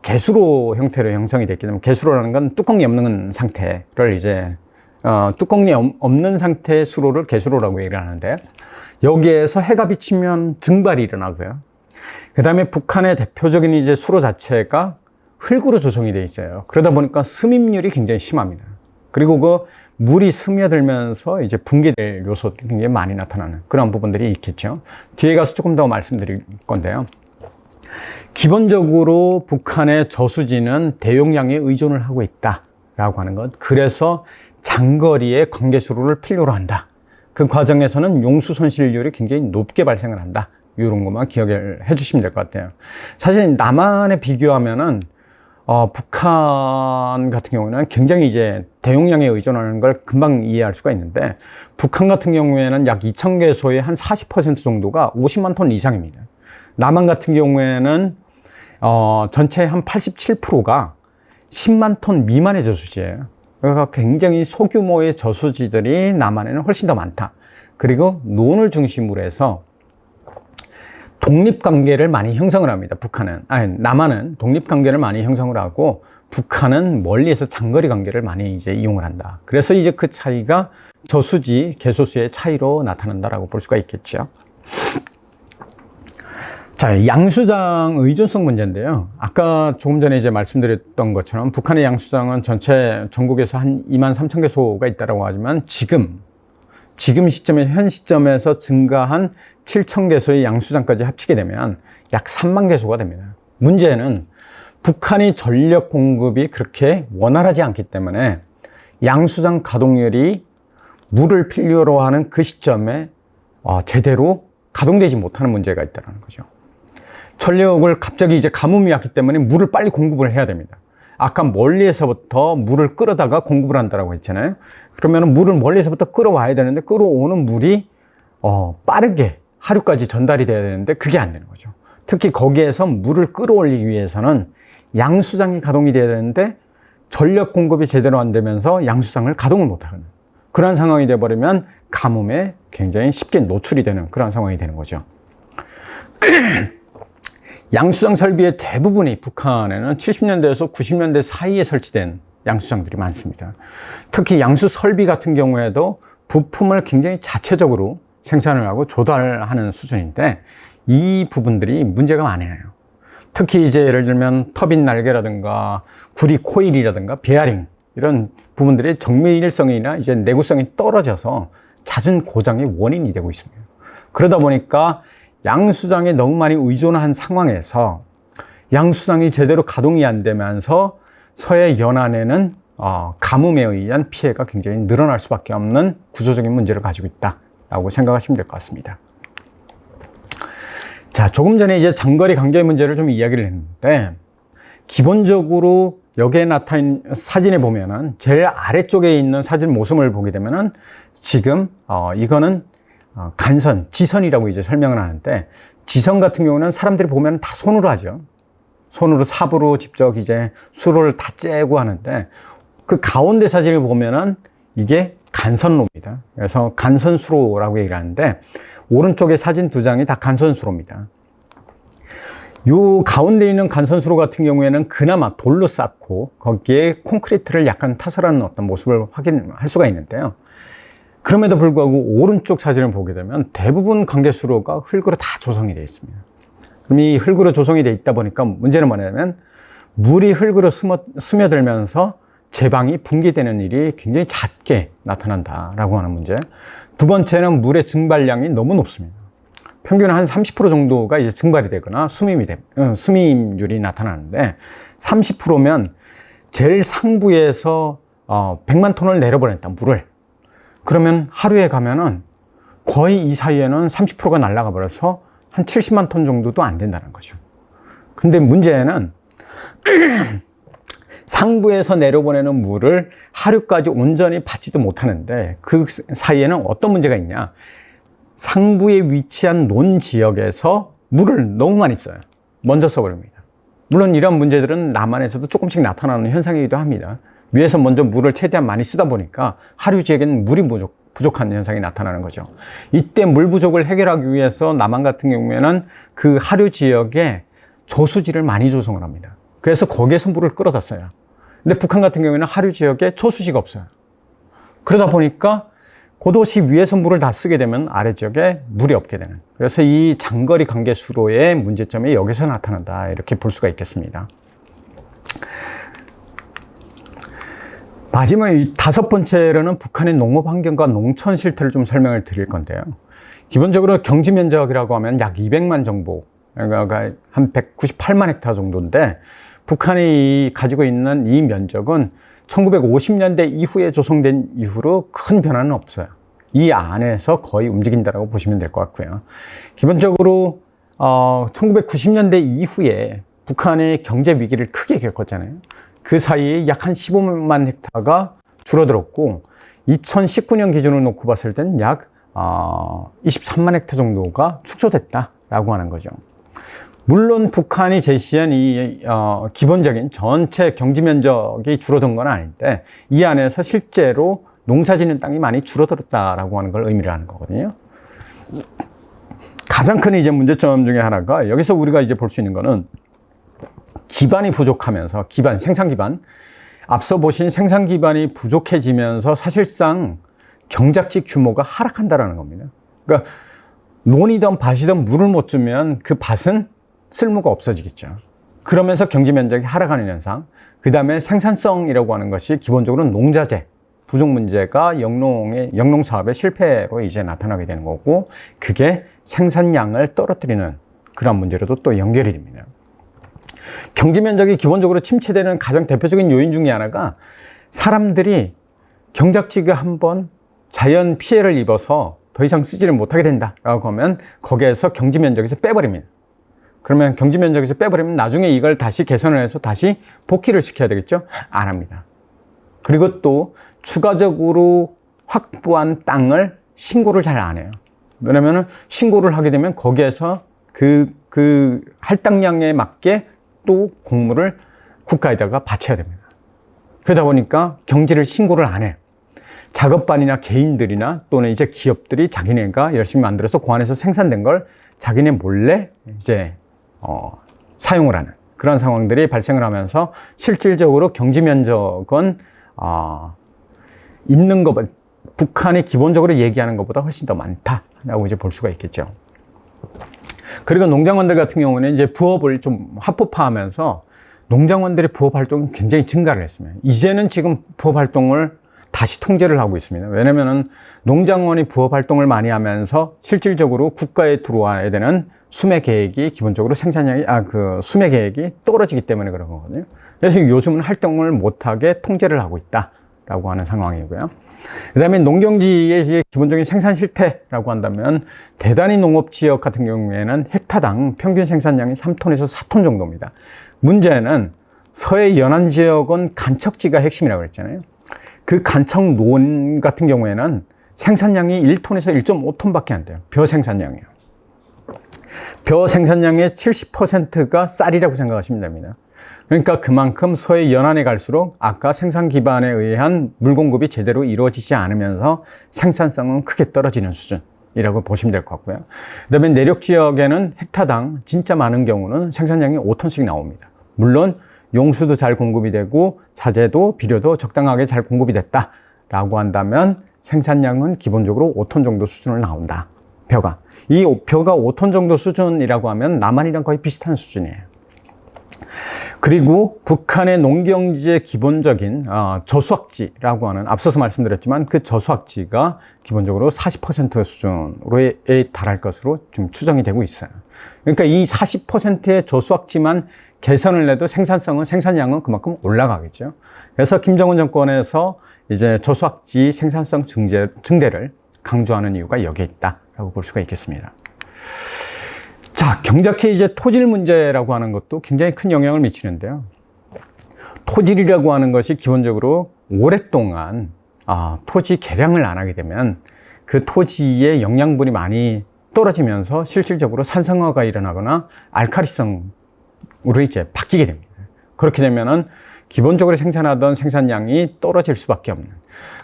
개수로 형태로 형성이 됐기 때문에, 개수로라는 건 뚜껑이 없는 상태를 이제 뚜껑이 없는 상태의 수로를 개수로라고 얘기를 하는데, 여기에서 해가 비치면 증발이 일어나고요. 그 다음에 북한의 대표적인 이제 수로 자체가 흙으로 조성이 되어 있어요. 그러다 보니까 스밈률이 굉장히 심합니다. 그리고 그 물이 스며들면서 이제 붕괴될 요소들이 굉장히 많이 나타나는 그런 부분들이 있겠죠. 뒤에 가서 조금 더 말씀드릴 건데요. 기본적으로 북한의 저수지는 대용량에 의존을 하고 있다라고 하는 것. 그래서 장거리에 관계수로를 필요로 한다. 그 과정에서는 용수 손실률이 굉장히 높게 발생을 한다. 이런 것만 기억을 해주시면 될 것 같아요. 사실 남한에 비교하면은 북한 같은 경우는 굉장히 이제 대용량에 의존하는 걸 금방 이해할 수가 있는데, 북한 같은 경우에는 약 2,000개소의 한 40% 정도가 50만 톤 이상입니다. 남한 같은 경우에는 전체 한 87%가 10만 톤 미만의 저수지예요. 그러니까 굉장히 소규모의 저수지들이 남한에는 훨씬 더 많다. 그리고 논을 중심으로 해서 독립관계를 많이 형성을 합니다. 남한은 독립관계를 많이 형성을 하고, 북한은 멀리에서 장거리 관계를 많이 이제 이용을 한다. 그래서 이제 그 차이가 저수지, 개소수의 차이로 나타난다라고 볼 수가 있겠죠. 자, 양수장 의존성 문제인데요. 아까 조금 전에 이제 말씀드렸던 것처럼 북한의 양수장은 전체 전국에서 한 23,000개소가 있다고 하지만 현 시점에서 증가한 7,000개소의 양수장까지 합치게 되면 약 3만 개소가 됩니다. 문제는 북한이 전력 공급이 그렇게 원활하지 않기 때문에 양수장 가동률이 물을 필요로 하는 그 시점에 제대로 가동되지 못하는 문제가 있다는 거죠. 전력을 갑자기 이제 가뭄이 왔기 때문에 물을 빨리 공급을 해야 됩니다. 아까 멀리에서부터 물을 끌어다가 공급을 한다고 했잖아요. 그러면 물을 멀리에서부터 끌어와야 되는데, 끌어오는 물이 빠르게 하류까지 전달이 돼야 되는데 그게 안 되는 거죠. 특히 거기에서 물을 끌어올리기 위해서는 양수장이 가동이 돼야 되는데 전력 공급이 제대로 안 되면서 양수장을 가동을 못하는 그런 상황이 돼버리면 가뭄에 굉장히 쉽게 노출이 되는 그런 상황이 되는 거죠. 양수장 설비의 대부분이 북한에는 70년대에서 90년대 사이에 설치된 양수장들이 많습니다. 특히 양수 설비 같은 경우에도 부품을 굉장히 자체적으로 생산을 하고 조달하는 수준인데, 이 부분들이 문제가 많아요. 특히 이제 예를 들면 터빈 날개라든가 구리 코일이라든가 베어링, 이런 부분들이 정밀성이나 이제 내구성이 떨어져서 잦은 고장의 원인이 되고 있습니다. 그러다 보니까 양수장에 너무 많이 의존한 상황에서 양수장이 제대로 가동이 안 되면서 서해 연안에는 가뭄에 의한 피해가 굉장히 늘어날 수밖에 없는 구조적인 문제를 가지고 있다라고 생각하시면 될 것 같습니다. 자, 조금 전에 이제 장거리 관계 문제를 좀 이야기를 했는데, 기본적으로 여기에 나타난 사진에 보면은 제일 아래쪽에 있는 사진 모습을 보게 되면은 지금 이거는 간선, 지선이라고 이제 설명을 하는데, 지선 같은 경우는 사람들이 보면 다 손으로 하죠. 손으로 삽으로 직접 이제 수로를 다 째고 하는데, 그 가운데 사진을 보면은 이게 간선로입니다. 그래서 간선수로라고 얘기를 하는데, 오른쪽에 사진 두 장이 다 간선수로입니다. 요 가운데 있는 간선수로 같은 경우에는 그나마 돌로 쌓고 거기에 콘크리트를 약간 타설하는 어떤 모습을 확인할 수가 있는데요. 그럼에도 불구하고 오른쪽 사진을 보게 되면 대부분 관계수로가 흙으로 다 조성이 되어 있습니다. 그럼 이 흙으로 조성이 되어 있다 보니까 문제는 뭐냐면, 물이 흙으로 스며들면서 제방이 붕괴되는 일이 굉장히 잦게 나타난다라고 하는 문제. 두 번째는 물의 증발량이 너무 높습니다. 평균 한 30% 정도가 이제 증발이 되거나 수미율이 나타나는데, 30%면 제일 상부에서 100만 톤을 내려보냈다, 물을. 그러면 하루에 가면은 거의 이 사이에는 30%가 날아가 버려서 한 70만 톤 정도도 안 된다는 거죠. 근데 문제는 상부에서 내려보내는 물을 하류까지 온전히 받지도 못하는데 그 사이에는 어떤 문제가 있냐? 상부에 위치한 논 지역에서 물을 너무 많이 써요. 먼저 써버립니다. 물론 이런 문제들은 남한에서도 조금씩 나타나는 현상이기도 합니다. 위에서 먼저 물을 최대한 많이 쓰다 보니까 하류 지역에는 물이 부족한 현상이 나타나는 거죠. 이때 물 부족을 해결하기 위해서 남한 같은 경우에는 그 하류 지역에 저수지를 많이 조성을 합니다. 그래서 거기에서 물을 끌어다 써요. 근데 북한 같은 경우에는 하류 지역에 저수지가 없어요. 그러다 보니까 고도시 위에서 물을 다 쓰게 되면 아래 지역에 물이 없게 되는. 그래서 이 장거리 관계 수로의 문제점이 여기서 나타난다. 이렇게 볼 수가 있겠습니다. 마지막 이 5번째로는 북한의 농업 환경과 농촌 실태를 좀 설명을 드릴 건데요. 기본적으로 경지 면적이라고 하면 약 200만 정도, 그러니까 한 198만 헥타르 정도인데 북한이 가지고 있는 이 면적은 1950년대 이후에 조성된 이후로 큰 변화는 없어요. 이 안에서 거의 움직인다고 보시면 될 것 같고요. 기본적으로 1990년대 이후에 북한의 경제 위기를 크게 겪었잖아요. 그 사이에 약 한 15만 헥타가 줄어들었고 2019년 기준으로 놓고 봤을 때는 약 23만 헥타 정도가 축소됐다라고 하는 거죠. 물론 북한이 제시한 이 기본적인 전체 경지 면적이 줄어든 건 아닌데 이 안에서 실제로 농사 짓는 땅이 많이 줄어들었다라고 하는 걸 의미를 하는 거거든요. 가장 큰 이제 문제점 중에 하나가 여기서 우리가 이제 볼 수 있는 거는 기반이 부족하면서 생산 기반, 앞서 보신 생산 기반이 부족해지면서 사실상 경작지 규모가 하락한다라는 겁니다. 그러니까 논이든 밭이든 물을 못 주면 그 밭은 쓸모가 없어지겠죠. 그러면서 경지 면적이 하락하는 현상. 그 다음에 생산성이라고 하는 것이 기본적으로 농자재 부족 문제가 영농 사업의 실패로 이제 나타나게 되는 거고, 그게 생산량을 떨어뜨리는 그런 문제로도 또 연결이 됩니다. 경지 면적이 기본적으로 침체되는 가장 대표적인 요인 중에 하나가 사람들이 경작지가 한번 자연 피해를 입어서 더 이상 쓰지를 못하게 된다라고 하면 거기에서 경지 면적에서 빼버립니다. 그러면 경지 면적에서 빼버리면 나중에 이걸 다시 개선을 해서 다시 복귀를 시켜야 되겠죠? 안 합니다. 그리고 또 추가적으로 확보한 땅을 신고를 잘 안 해요. 왜냐면은 신고를 하게 되면 거기에서 그 할당량에 맞게 또 공물을 국가에다가 바쳐야 됩니다. 그러다 보니까 경지를 신고를 안 해요. 작업반이나 개인들이나 또는 이제 기업들이 자기네가 열심히 만들어서 그 안에서 생산된 걸 자기네 몰래 이제 사용을 하는 그런 상황들이 발생을 하면서 실질적으로 경지 면적은 있는 것, 북한이 기본적으로 얘기하는 것보다 훨씬 더 많다라고 이제 볼 수가 있겠죠. 그리고 농장원들 같은 경우는 이제 부업을 좀 합법화하면서 농장원들의 부업 활동이 굉장히 증가를 했습니다. 이제는 지금 부업 활동을 다시 통제를 하고 있습니다. 왜냐면은 농장원이 부업 활동을 많이 하면서 실질적으로 국가에 들어와야 되는 수매 계획이 기본적으로 수매 계획이 떨어지기 때문에 그런 거거든요. 그래서 요즘은 활동을 못하게 통제를 하고 있다라고 하는 상황이고요. 그 다음에 농경지의 이제 기본적인 생산 실태라고 한다면 대단위 농업 지역 같은 경우에는 헥타당 평균 생산량이 3톤에서 4톤 정도입니다. 문제는 서해 연안 지역은 간척지가 핵심이라고 그랬잖아요. 그 간척농 같은 경우에는 생산량이 1톤에서 1.5톤밖에 안 돼요. 벼 생산량이요. 벼 생산량의 70%가 쌀이라고 생각하시면 됩니다. 그러니까 그만큼 서해 연안에 갈수록 아까 생산 기반에 의한 물 공급이 제대로 이루어지지 않으면서 생산성은 크게 떨어지는 수준이라고 보시면 될 것 같고요. 그 다음에 내륙 지역에는 헥타당 진짜 많은 경우는 생산량이 5톤씩 나옵니다. 물론 용수도 잘 공급이 되고 자재도 비료도 적당하게 잘 공급이 됐다라고 한다면 생산량은 기본적으로 5톤 정도 수준을 나온다. 벼가. 이 벼가 5톤 정도 수준이라고 하면 남한이랑 거의 비슷한 수준이에요. 그리고 북한의 농경지의 기본적인 저수확지라고 하는, 앞서서 말씀드렸지만 그 저수확지가 기본적으로 40% 수준으로에 달할 것으로 좀 추정이 되고 있어요. 그러니까 이 40%의 저수확지만 개선을 해도 생산량은 그만큼 올라가겠죠. 그래서 김정은 정권에서 이제 저수확지 생산성 증대를 강조하는 이유가 여기에 있다라고 볼 수가 있겠습니다. 자, 경작지 이제 토질 문제라고 하는 것도 굉장히 큰 영향을 미치는데요. 토질이라고 하는 것이 기본적으로 오랫동안 토지 개량을 안 하게 되면 그 토지의 영양분이 많이 떨어지면서 실질적으로 산성화가 일어나거나 알칼리성으로 이제 바뀌게 됩니다. 그렇게 되면은 기본적으로 생산하던 생산량이 떨어질 수밖에 없는.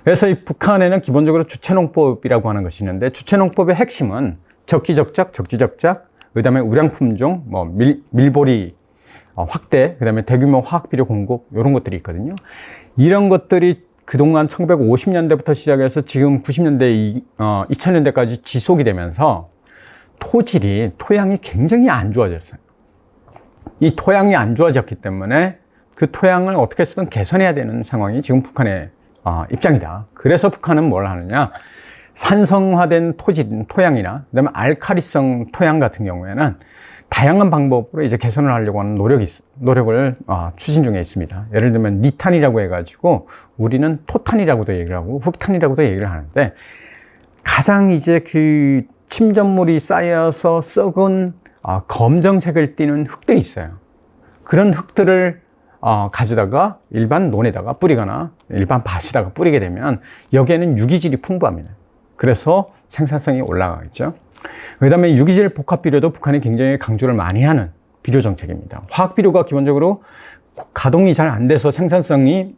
그래서 이 북한에는 기본적으로 주체농법이라고 하는 것이 있는데, 주체농법의 핵심은 적기적작, 적지적작, 그 다음에 우량품종, 밀보리 확대, 그 다음에 대규모 화학비료 공급, 이런 것들이 있거든요. 이런 것들이 그동안 1950년대부터 시작해서 지금 90년대, 2000년대까지 지속이 되면서 토양이 굉장히 안 좋아졌어요. 이 토양이 안 좋아졌기 때문에 그 토양을 어떻게 쓰든 개선해야 되는 상황이 지금 북한의 입장이다. 그래서 북한은 뭘 하느냐? 산성화된 토양이나 그다음에 알칼리성 토양 같은 경우에는 다양한 방법으로 이제 개선을 하려고 하는 노력을 추진 중에 있습니다. 예를 들면 니탄이라고 해가지고 우리는 토탄이라고도 얘기를 하고 흑탄이라고도 얘기를 하는데, 가장 이제 그 침전물이 쌓여서 썩은 검정색을 띠는 흙들이 있어요. 그런 흙들을 가져다가 일반 논에다가 뿌리거나 일반 밭에다가 뿌리게 되면 여기에는 유기질이 풍부합니다. 그래서 생산성이 올라가겠죠. 그 다음에 유기질 복합비료도 북한이 굉장히 강조를 많이 하는 비료 정책입니다. 화학비료가 기본적으로 가동이 잘 안 돼서 생산성이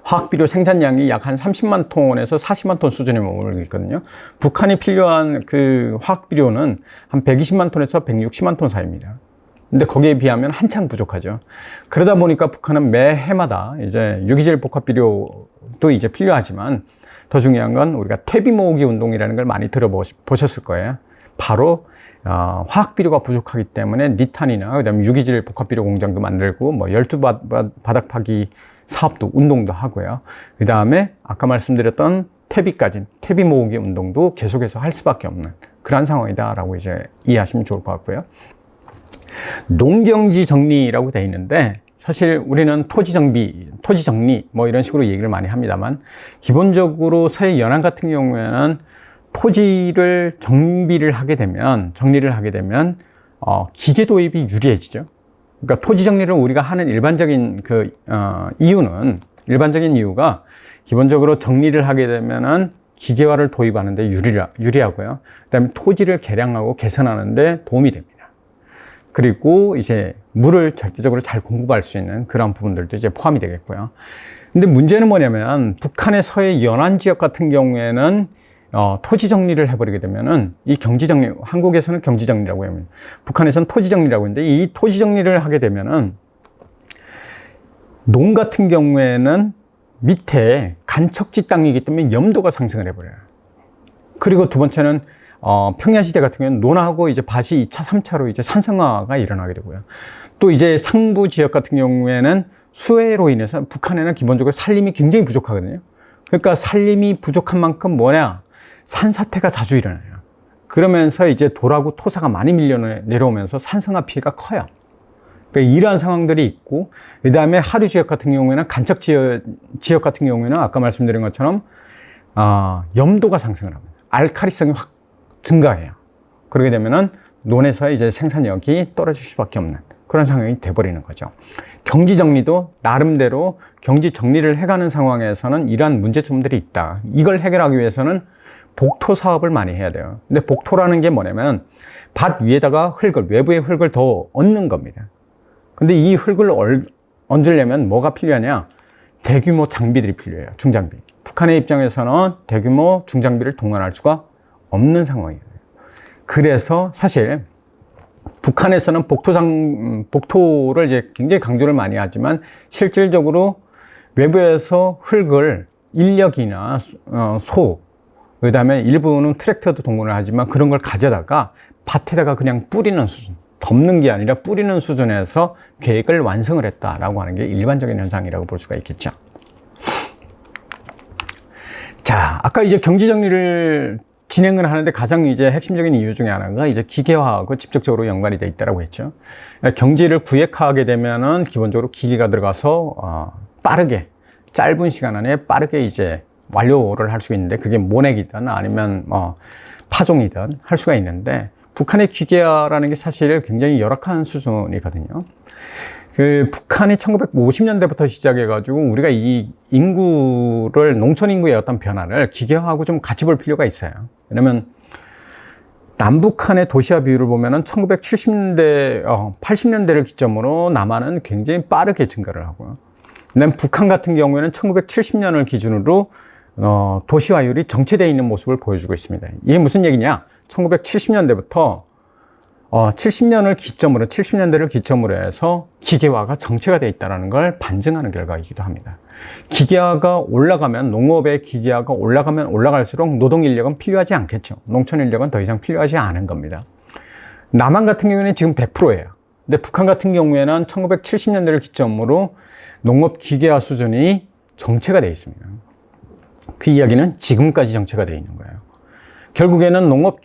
화학비료 생산량이 약 한 30만 톤에서 40만 톤 수준에 머물고 있거든요. 북한이 필요한 그 화학비료는 한 120만 톤에서 160만 톤 사이입니다. 근데 거기에 비하면 한창 부족하죠. 그러다 보니까 북한은 매 해마다 이제 유기질 복합비료도 이제 필요하지만, 더 중요한 건 우리가 퇴비 모으기 운동이라는 걸 많이 들어보셨을 거예요. 바로 화학비료가 부족하기 때문에 니탄이나 그다음에 유기질 복합비료 공장도 만들고 열두 바닥 파기 사업도 운동도 하고요. 그 다음에 아까 말씀드렸던 퇴비 모으기 운동도 계속해서 할 수밖에 없는 그런 상황이다라고 이제 이해하시면 좋을 것 같고요. 농경지 정리라고 되어 있는데, 사실 우리는 토지 정리 이런 식으로 얘기를 많이 합니다만, 기본적으로 서해 연안 같은 경우에는 토지를 정리를 하게 되면 기계 도입이 유리해지죠. 그러니까 토지 정리를 우리가 하는 일반적인 이유가 기본적으로 정리를 하게 되면은 기계화를 도입하는데 유리하고요. 그다음에 토지를 개량하고 개선하는데 도움이 됩니다. 그리고 이제 물을 절대적으로 잘 공급할 수 있는 그런 부분들도 이제 포함이 되겠고요. 근데 문제는 뭐냐면, 북한의 서해 연안 지역 같은 경우에는 토지 정리를 해버리게 되면은, 이 경지 정리, 한국에서는 경지 정리라고 합니다. 북한에서는 토지 정리라고 하는데, 이 토지 정리를 하게 되면은 농 같은 경우에는 밑에 간척지 땅이기 때문에 염도가 상승을 해버려요. 그리고 두 번째는 평야시대 같은 경우는 논하고 이제 밭이 2차, 3차로 이제 산성화가 일어나게 되고요. 또 이제 상부 지역 같은 경우에는 수해로 인해서 북한에는 기본적으로 산림이 굉장히 부족하거든요. 그러니까 산림이 부족한 만큼 산사태가 자주 일어나요. 그러면서 이제 돌하고 토사가 많이 밀려 내려오면서 산성화 피해가 커요. 그러니까 이러한 상황들이 있고, 그 다음에 하류 지역 같은 경우에는 간척 지역 같은 경우에는 아까 말씀드린 것처럼 염도가 상승을 합니다. 알칼리성이 확 증가해요. 그러게 되면은 논에서의 이제 생산력이 떨어질 수밖에 없는 그런 상황이 돼버리는 거죠. 경지 정리도 나름대로 경지 정리를 해가는 상황에서는 이러한 문제점들이 있다. 이걸 해결하기 위해서는 복토 사업을 많이 해야 돼요. 근데 복토라는 게 뭐냐면 밭 위에다가 외부의 흙을 더 얹는 겁니다. 근데 이 흙을 얹으려면 뭐가 필요하냐? 대규모 장비들이 필요해요. 중장비. 북한의 입장에서는 대규모 중장비를 동원할 수가 없는 상황이에요. 그래서 사실 북한에서는 복토를 이제 굉장히 강조를 많이 하지만, 실질적으로 외부에서 흙을 인력이나 그 다음에 일부는 트랙터도 동원을 하지만 그런 걸 가져다가 밭에다가 그냥 뿌리는 수준, 덮는 게 아니라 뿌리는 수준에서 계획을 완성을 했다라고 하는 게 일반적인 현상이라고 볼 수가 있겠죠. 자, 아까 이제 경지 정리를 진행을 하는데 가장 이제 핵심적인 이유 중에 하나가 이제 기계화하고 직접적으로 연관이 돼 있다고 했죠. 경지를 구획하게 되면은 기본적으로 기계가 들어가서 빠르게, 짧은 시간 안에 빠르게 이제 완료를 할 수 있는데, 그게 모내기든 아니면 파종이든 할 수가 있는데, 북한의 기계화라는 게 사실 굉장히 열악한 수준이거든요. 북한이 1950년대부터 시작해가지고 우리가 이 인구를, 농촌 인구의 어떤 변화를 기계화하고 좀 같이 볼 필요가 있어요. 왜냐면 남북한의 도시화 비율을 보면은 1970년대, 80년대를 기점으로 남한은 굉장히 빠르게 증가를 하고요. 근데 북한 같은 경우에는 1970년을 기준으로 도시화율이 정체되어 있는 모습을 보여주고 있습니다. 이게 무슨 얘기냐? 1970년대부터 70년대를 기점으로 해서 기계화가 정체가 되어 있다는 걸 반증하는 결과이기도 합니다. 기계화가 올라가면, 농업의 기계화가 올라가면 올라갈수록 노동 인력은 필요하지 않겠죠. 농촌 인력은 더 이상 필요하지 않은 겁니다. 남한 같은 경우에는 지금 100%예요. 근데 북한 같은 경우에는 1970년대를 기점으로 농업 기계화 수준이 정체가 되어 있습니다. 그 이야기는 지금까지 정체가 되어 있는 거예요. 결국에는 농업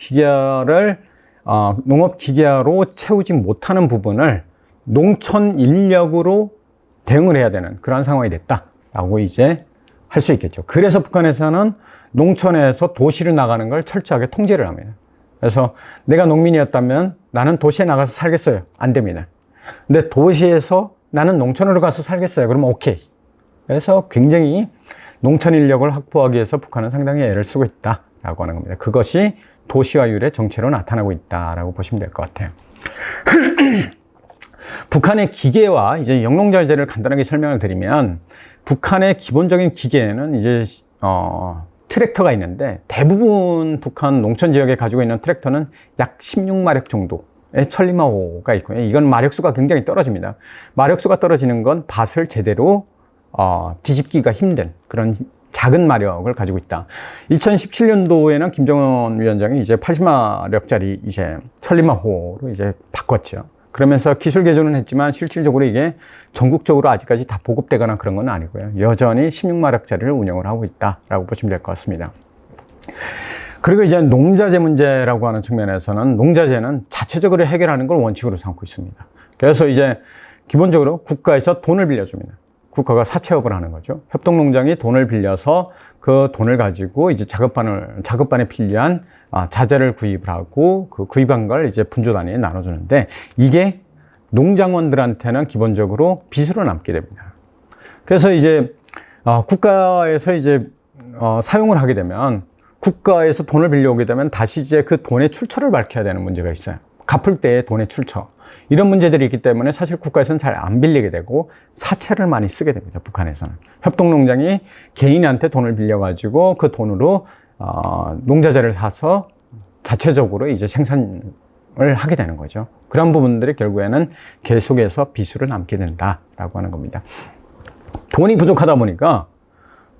기계화로 채우지 못하는 부분을 농촌 인력으로 대응을 해야 되는 그러한 상황이 됐다라고 이제 할 수 있겠죠. 그래서 북한에서는 농촌에서 도시로 나가는 걸 철저하게 통제를 합니다. 그래서 내가 농민이었다면 나는 도시에 나가서 살겠어요. 안 됩니다. 근데 도시에서 나는 농촌으로 가서 살겠어요. 그러면 오케이. 그래서 굉장히 농촌 인력을 확보하기 위해서 북한은 상당히 애를 쓰고 있다라고 하는 겁니다. 그것이 도시화율의 정체로 나타나고 있다라고 보시면 될 것 같아요. 북한의 기계와 이제 영농자재를 간단하게 설명을 드리면, 북한의 기본적인 기계에는 이제 트랙터가 있는데, 대부분 북한 농촌 지역에 가지고 있는 트랙터는 약 16마력 정도의 천리마호가 있고요. 이건 마력수가 굉장히 떨어집니다. 마력수가 떨어지는 건 밭을 제대로 뒤집기가 힘든 그런 작은 마력을 가지고 있다. 2017년도에는 김정은 위원장이 이제 80마력짜리 이제 천리마호로 이제 바꿨죠. 그러면서 기술 개조는 했지만 실질적으로 이게 전국적으로 아직까지 다 보급되거나 그런 건 아니고요. 여전히 16마력짜리를 운영을 하고 있다라고 보시면 될 것 같습니다. 그리고 이제 농자재 문제라고 하는 측면에서는 농자재는 자체적으로 해결하는 걸 원칙으로 삼고 있습니다. 그래서 이제 기본적으로 국가에서 돈을 빌려줍니다. 국가가 사채업을 하는 거죠. 협동농장이 돈을 빌려서 그 돈을 가지고 이제 작업반에 필요한 자재를 구입을 하고, 그 구입한 걸 이제 분조 단위에 나눠주는데, 이게 농장원들한테는 기본적으로 빚으로 남게 됩니다. 그래서 이제 국가에서 이제 사용을 하게 되면, 국가에서 돈을 빌려오게 되면 다시 이제 그 돈의 출처를 밝혀야 되는 문제가 있어요. 갚을 때의 돈의 출처. 이런 문제들이 있기 때문에 사실 국가에서는 잘 안 빌리게 되고 사채를 많이 쓰게 됩니다. 북한에서는. 협동농장이 개인한테 돈을 빌려가지고 그 돈으로 농자재를 사서 자체적으로 이제 생산을 하게 되는 거죠. 그런 부분들이 결국에는 계속해서 빚으로 남게 된다라고 하는 겁니다. 돈이 부족하다 보니까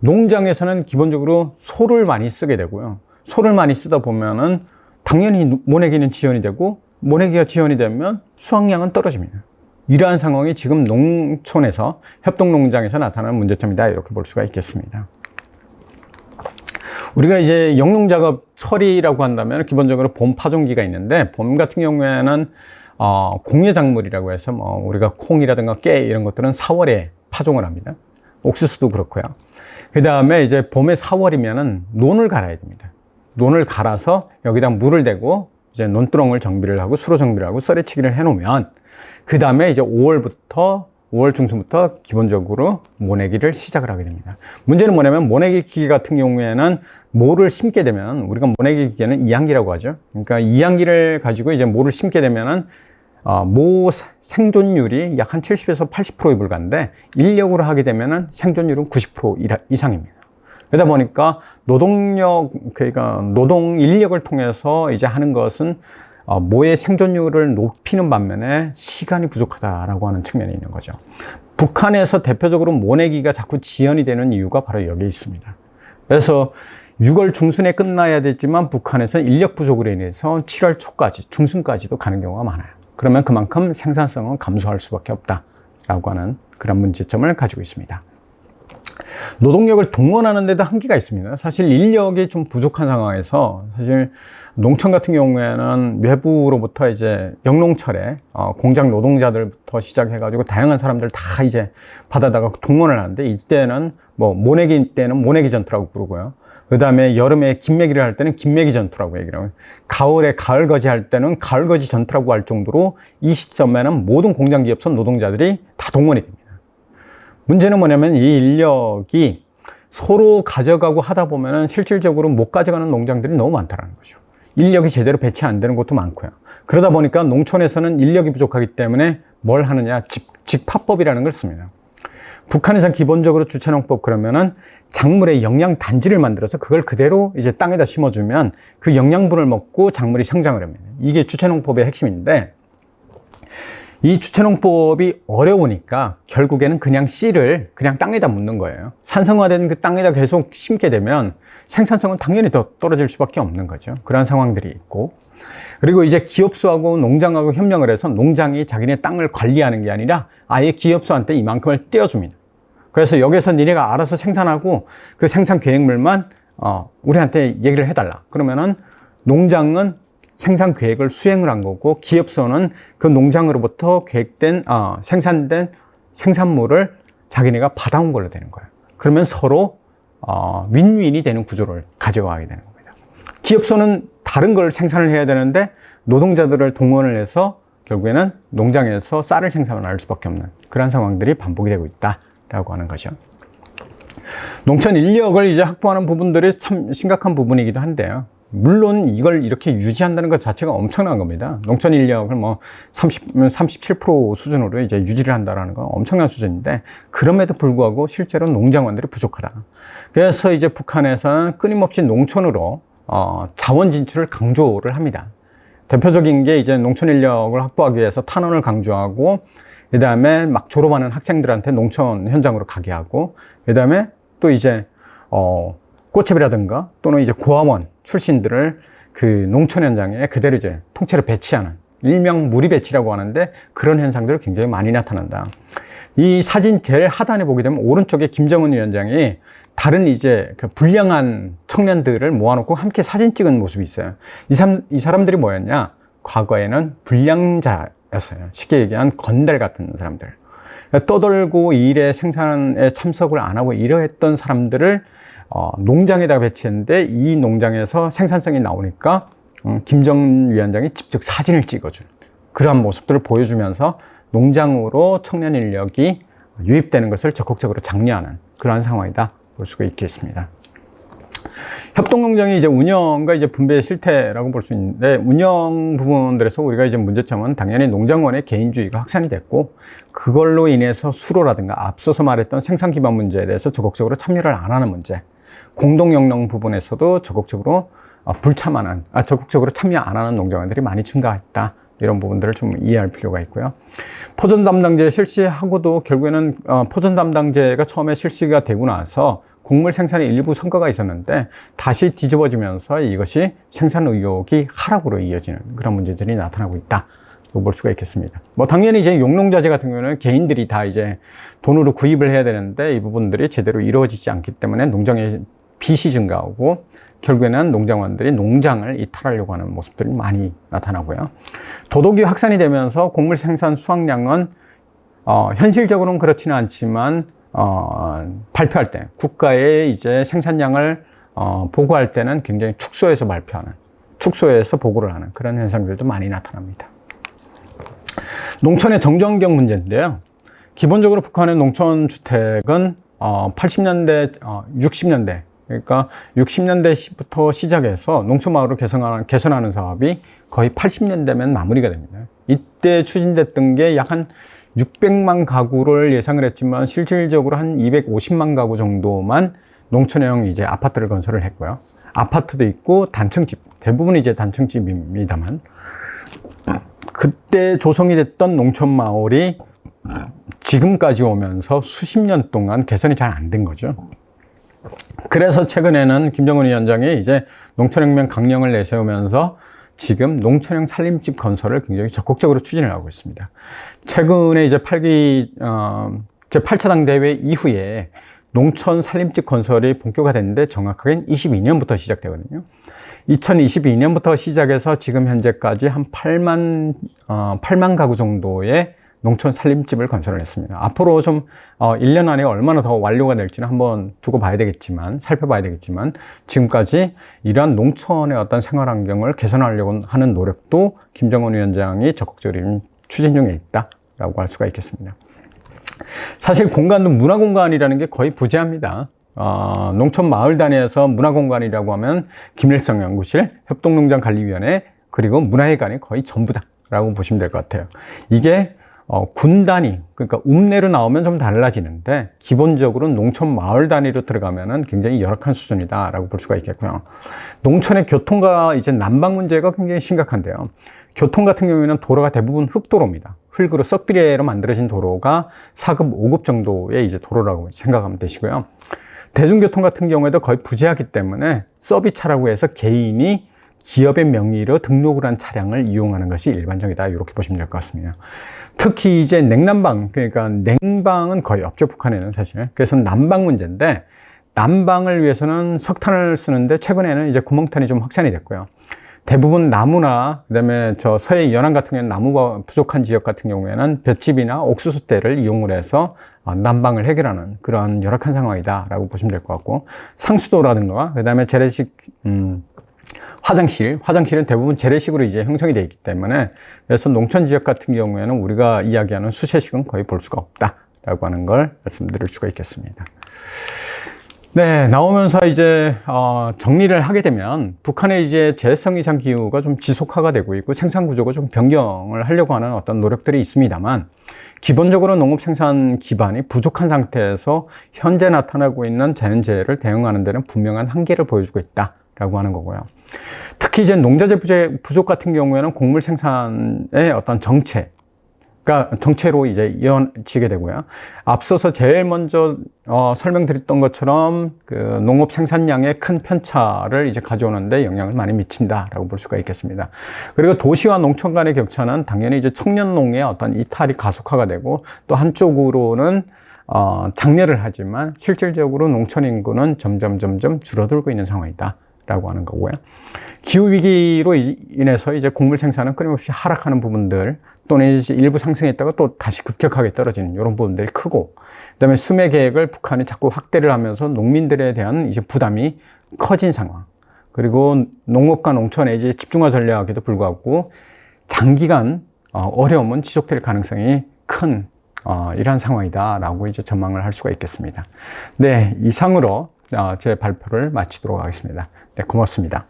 농장에서는 기본적으로 소를 많이 쓰게 되고요. 소를 많이 쓰다 보면은 당연히 모내기는 지연이 되고, 모내기가 지연이 되면 수확량은 떨어집니다. 이러한 상황이 지금 농촌에서, 협동농장에서 나타나는 문제점이다, 이렇게 볼 수가 있겠습니다. 우리가 이제 영농작업 처리라고 한다면 기본적으로 봄 파종기가 있는데, 봄 같은 경우에는 공예작물이라고 해서 우리가 콩이라든가 깨 이런 것들은 4월에 파종을 합니다. 옥수수도 그렇고요. 그 다음에 이제 봄에 4월이면은 논을 갈아야 됩니다. 논을 갈아서 여기다 물을 대고 이제 논두렁을 정비를 하고 수로 정비를 하고 썰어치기를 해놓으면, 그 다음에 이제 5월 중순부터 기본적으로 모내기를 시작을 하게 됩니다. 문제는 뭐냐면, 모내기 기계 같은 경우에는 모를 심게 되면, 우리가 모내기 기계는 이항기라고 하죠. 그러니까 이항기를 가지고 이제 모를 심게 되면은 모 생존율이 약 한 70에서 80%에 불과한데, 인력으로 하게 되면은 생존율은 90% 이상입니다. 그러다 보니까 그러니까 노동 인력을 통해서 이제 하는 것은 모의 생존율을 높이는 반면에 시간이 부족하다라고 하는 측면이 있는 거죠. 북한에서 대표적으로 모내기가 자꾸 지연이 되는 이유가 바로 여기에 있습니다. 그래서 6월 중순에 끝나야 되지만 북한에서 인력 부족으로 인해서 7월 초까지, 중순까지도 가는 경우가 많아요. 그러면 그만큼 생산성은 감소할 수밖에 없다라고 하는 그런 문제점을 가지고 있습니다. 노동력을 동원하는 데도 한계가 있습니다. 사실 인력이 좀 부족한 상황에서, 사실 농촌 같은 경우에는 외부로부터 이제 영농철에 공장 노동자들부터 시작해가지고 다양한 사람들 다 이제 받아다가 동원을 하는데, 이때는 모내기 때는 모내기 전투라고 부르고요. 그 다음에 여름에 김매기를 할 때는 김매기 전투라고 얘기를 하고요. 가을에 가을거지 할 때는 가을거지 전투라고 할 정도로 이 시점에는 모든 공장 기업선 노동자들이 다 다 동원이 됩니다. 문제는 뭐냐면 이 인력이 서로 가져가고 하다 보면은 실질적으로 못 가져가는 농장들이 너무 많다는 거죠. 인력이 제대로 배치 안 되는 곳도 많고요. 그러다 보니까 농촌에서는 인력이 부족하기 때문에 뭘 하느냐, 직파법이라는 걸 씁니다. 북한에선 기본적으로 주체농법 그러면은 작물의 영양 단지를 만들어서 그걸 그대로 이제 땅에다 심어주면 그 영양분을 먹고 작물이 성장을 합니다. 이게 주체농법의 핵심인데, 이 주체농법이 어려우니까 결국에는 그냥 씨를 그냥 땅에다 묻는 거예요. 산성화된 그 땅에다 계속 심게 되면 생산성은 당연히 더 떨어질 수밖에 없는 거죠. 그런 상황들이 있고, 그리고 이제 기업소하고 농장하고 협력을 해서 농장이 자기네 땅을 관리하는 게 아니라 아예 기업소한테 이만큼을 떼어줍니다. 그래서 여기서 니네가 알아서 생산하고 그 생산 계획물만 우리한테 얘기를 해달라. 그러면은 농장은 생산 계획을 수행을 한 거고, 기업소는 그 농장으로부터 계획된 생산된 생산물을 자기네가 받아온 걸로 되는 거예요. 그러면 서로 윈윈이 되는 구조를 가져가게 되는 겁니다. 기업소는 다른 걸 생산을 해야 되는데 노동자들을 동원을 해서 결국에는 농장에서 쌀을 생산할 수밖에 없는 그런 상황들이 반복이 되고 있다라고 하는 거죠. 농촌 인력을 이제 확보하는 부분들이 참 심각한 부분이기도 한데요. 물론 이걸 이렇게 유지한다는 것 자체가 엄청난 겁니다. 농촌 인력을 뭐 37% 수준으로 이제 유지를 한다라는 건 엄청난 수준인데, 그럼에도 불구하고 실제로 농장원들이 부족하다. 그래서 이제 북한에서는 끊임없이 농촌으로 자원 진출을 강조를 합니다. 대표적인 게 이제 농촌 인력을 확보하기 위해서 탄원을 강조하고, 그 다음에 막 졸업하는 학생들한테 농촌 현장으로 가게 하고, 그 다음에 또 이제 꽃집이라든가 또는 이제 고아원 출신들을 그 농촌 현장에 그대로 이제 통째로 배치하는, 일명 무리 배치라고 하는데, 그런 현상들이 굉장히 많이 나타난다. 이 사진 제일 하단에 보게 되면 오른쪽에 김정은 위원장이 다른 이제 그 불량한 청년들을 모아놓고 함께 사진 찍은 모습이 있어요. 이 사람들이 뭐였냐? 과거에는 불량자였어요. 쉽게 얘기한 건달 같은 사람들. 떠돌고 일에 생산에 참석을 안 하고 이러했던 사람들을 농장에다가 배치했는데, 이 농장에서 생산성이 나오니까 김정은 위원장이 직접 사진을 찍어준 그러한 모습들을 보여주면서 농장으로 청년 인력이 유입되는 것을 적극적으로 장려하는 그러한 상황이다 볼 수가 있겠습니다. 협동농장이 이제 운영과 이제 분배의 실태라고 볼 수 있는데, 운영 부분들에서 우리가 이제 문제점은 당연히 농장원의 개인주의가 확산이 됐고, 그걸로 인해서 수로라든가 앞서서 말했던 생산 기반 문제에 대해서 적극적으로 참여를 안 하는 문제, 공동 영농 부분에서도 적극적으로 적극적으로 참여 안 하는 농장원들이 많이 증가했다. 이런 부분들을 좀 이해할 필요가 있고요. 포전 담당제 실시하고도 결국에는 포전 담당제가 처음에 실시가 되고 나서 곡물 생산에 일부 성과가 있었는데, 다시 뒤집어지면서 이것이 생산 의욕이 하락으로 이어지는 그런 문제들이 나타나고 있다. 볼 수가 있겠습니다. 뭐 당연히 이제 용농자재 같은 경우는 개인들이 다 이제 돈으로 구입을 해야 되는데, 이 부분들이 제대로 이루어지지 않기 때문에 농장의 빚이 증가하고, 결국에는 농장원들이 농장을 이탈하려고 하는 모습들이 많이 나타나고요. 도덕이 확산이 되면서 곡물 생산 수확량은 현실적으로는 그렇지는 않지만 발표할 때, 국가의 이제 생산량을 보고할 때는 굉장히 축소해서 보고를 하는 그런 현상들도 많이 나타납니다. 농촌의 정전환경 문제인데요. 기본적으로 북한의 농촌 주택은 80년대, 60년대, 그러니까 60년대부터 시작해서 농촌 마을을 개선하는 사업이 거의 80년대면 마무리가 됩니다. 이때 추진됐던 게 약 한 600만 가구를 예상을 했지만, 실질적으로 한 250만 가구 정도만 농촌형 이제 아파트를 건설을 했고요. 아파트도 있고 단층집, 대부분 이제 단층집입니다만, 그때 조성이 됐던 농촌 마을이 지금까지 오면서 수십 년 동안 개선이 잘 안 된 거죠. 그래서 최근에는 김정은 위원장이 이제 농촌혁명 강령을 내세우면서 지금 농촌형 살림집 건설을 굉장히 적극적으로 추진을 하고 있습니다. 최근에 이제 제8차 당대회 이후에 농촌 살림집 건설이 본격화됐는데, 정확하게는 22년부터 시작되거든요. 2022년부터 시작해서 지금 현재까지 한 8만 가구 정도의 농촌 살림집을 건설을 했습니다. 앞으로 좀 1년 안에 얼마나 더 완료가 될지는 한번 두고 살펴봐야 되겠지만, 지금까지 이러한 농촌의 어떤 생활 환경을 개선하려고 하는 노력도 김정은 위원장이 적극적으로 추진 중에 있다라고 할 수가 있겠습니다. 사실 공간도 문화 공간이라는 게 거의 부재합니다. 농촌 마을 단위에서 문화 공간이라고 하면 김일성 연구실, 협동농장관리위원회, 그리고 문화회관이 거의 전부다라고 보시면 될 것 같아요. 이게 군 단위, 그러니까 읍내로 나오면 좀 달라지는데 기본적으로 농촌 마을 단위로 들어가면은 굉장히 열악한 수준이다라고 볼 수가 있겠고요. 농촌의 교통과 이제 난방 문제가 굉장히 심각한데요. 교통 같은 경우에는 도로가 대부분 흙도로입니다. 흙으로 썩비례로 만들어진 도로가 4급, 5급 정도의 이제 도로라고 생각하면 되시고요. 대중교통 같은 경우에도 거의 부재하기 때문에 서비스차라고 해서 개인이 기업의 명의로 등록을 한 차량을 이용하는 것이 일반적이다. 이렇게 보시면 될 것 같습니다. 특히 이제 냉난방, 그러니까 냉방은 거의 없죠, 북한에는 사실. 그래서 난방 문제인데, 난방을 위해서는 석탄을 쓰는데 최근에는 이제 구멍탄이 좀 확산이 됐고요. 대부분 나무나 그다음에 저 서해 연안 같은 경우에는 나무가 부족한 지역 같은 경우에는 볏짚이나 옥수수대를 이용을 해서 난방을 해결하는 그런 열악한 상황이다라고 보시면 될 것 같고, 상수도라든가 그다음에 재래식 화장실은 대부분 재래식으로 이제 형성이 되어 있기 때문에, 그래서 농촌 지역 같은 경우에는 우리가 이야기하는 수세식은 거의 볼 수가 없다라고 하는 걸 말씀드릴 수가 있겠습니다. 네, 나오면서 이제 정리를 하게 되면 북한의 이제 재해성 이상 기후가 좀 지속화가 되고 있고 생산 구조가 좀 변경을 하려고 하는 어떤 노력들이 있습니다만, 기본적으로 농업 생산 기반이 부족한 상태에서 현재 나타나고 있는 자연재해를 대응하는 데는 분명한 한계를 보여주고 있다라고 하는 거고요. 특히 이제 농자재 부족 같은 경우에는 곡물 생산의 어떤 정체로 이제 이어지게 되고요. 앞서서 제일 먼저 설명드렸던 것처럼 그 농업 생산량의 큰 편차를 이제 가져오는데 영향을 많이 미친다라고 볼 수가 있겠습니다. 그리고 도시와 농촌 간의 격차는 당연히 이제 청년농의 어떤 이탈이 가속화가 되고, 또 한쪽으로는 장려를 하지만 실질적으로 농촌 인구는 점점 줄어들고 있는 상황이다라고 하는 거고요. 기후 위기로 인해서 이제 곡물 생산은 끊임없이 하락하는 부분들, 또는 이제 일부 상승했다가 또 다시 급격하게 떨어지는 이런 부분들이 크고, 그다음에 수매 계획을 북한이 자꾸 확대를 하면서 농민들에 대한 이제 부담이 커진 상황, 그리고 농업과 농촌에 이제 집중화 전략에도 불구하고 장기간 어려움은 지속될 가능성이 큰 이러한 상황이다라고 이제 전망을 할 수가 있겠습니다. 네, 이상으로 제 발표를 마치도록 하겠습니다. 네, 고맙습니다.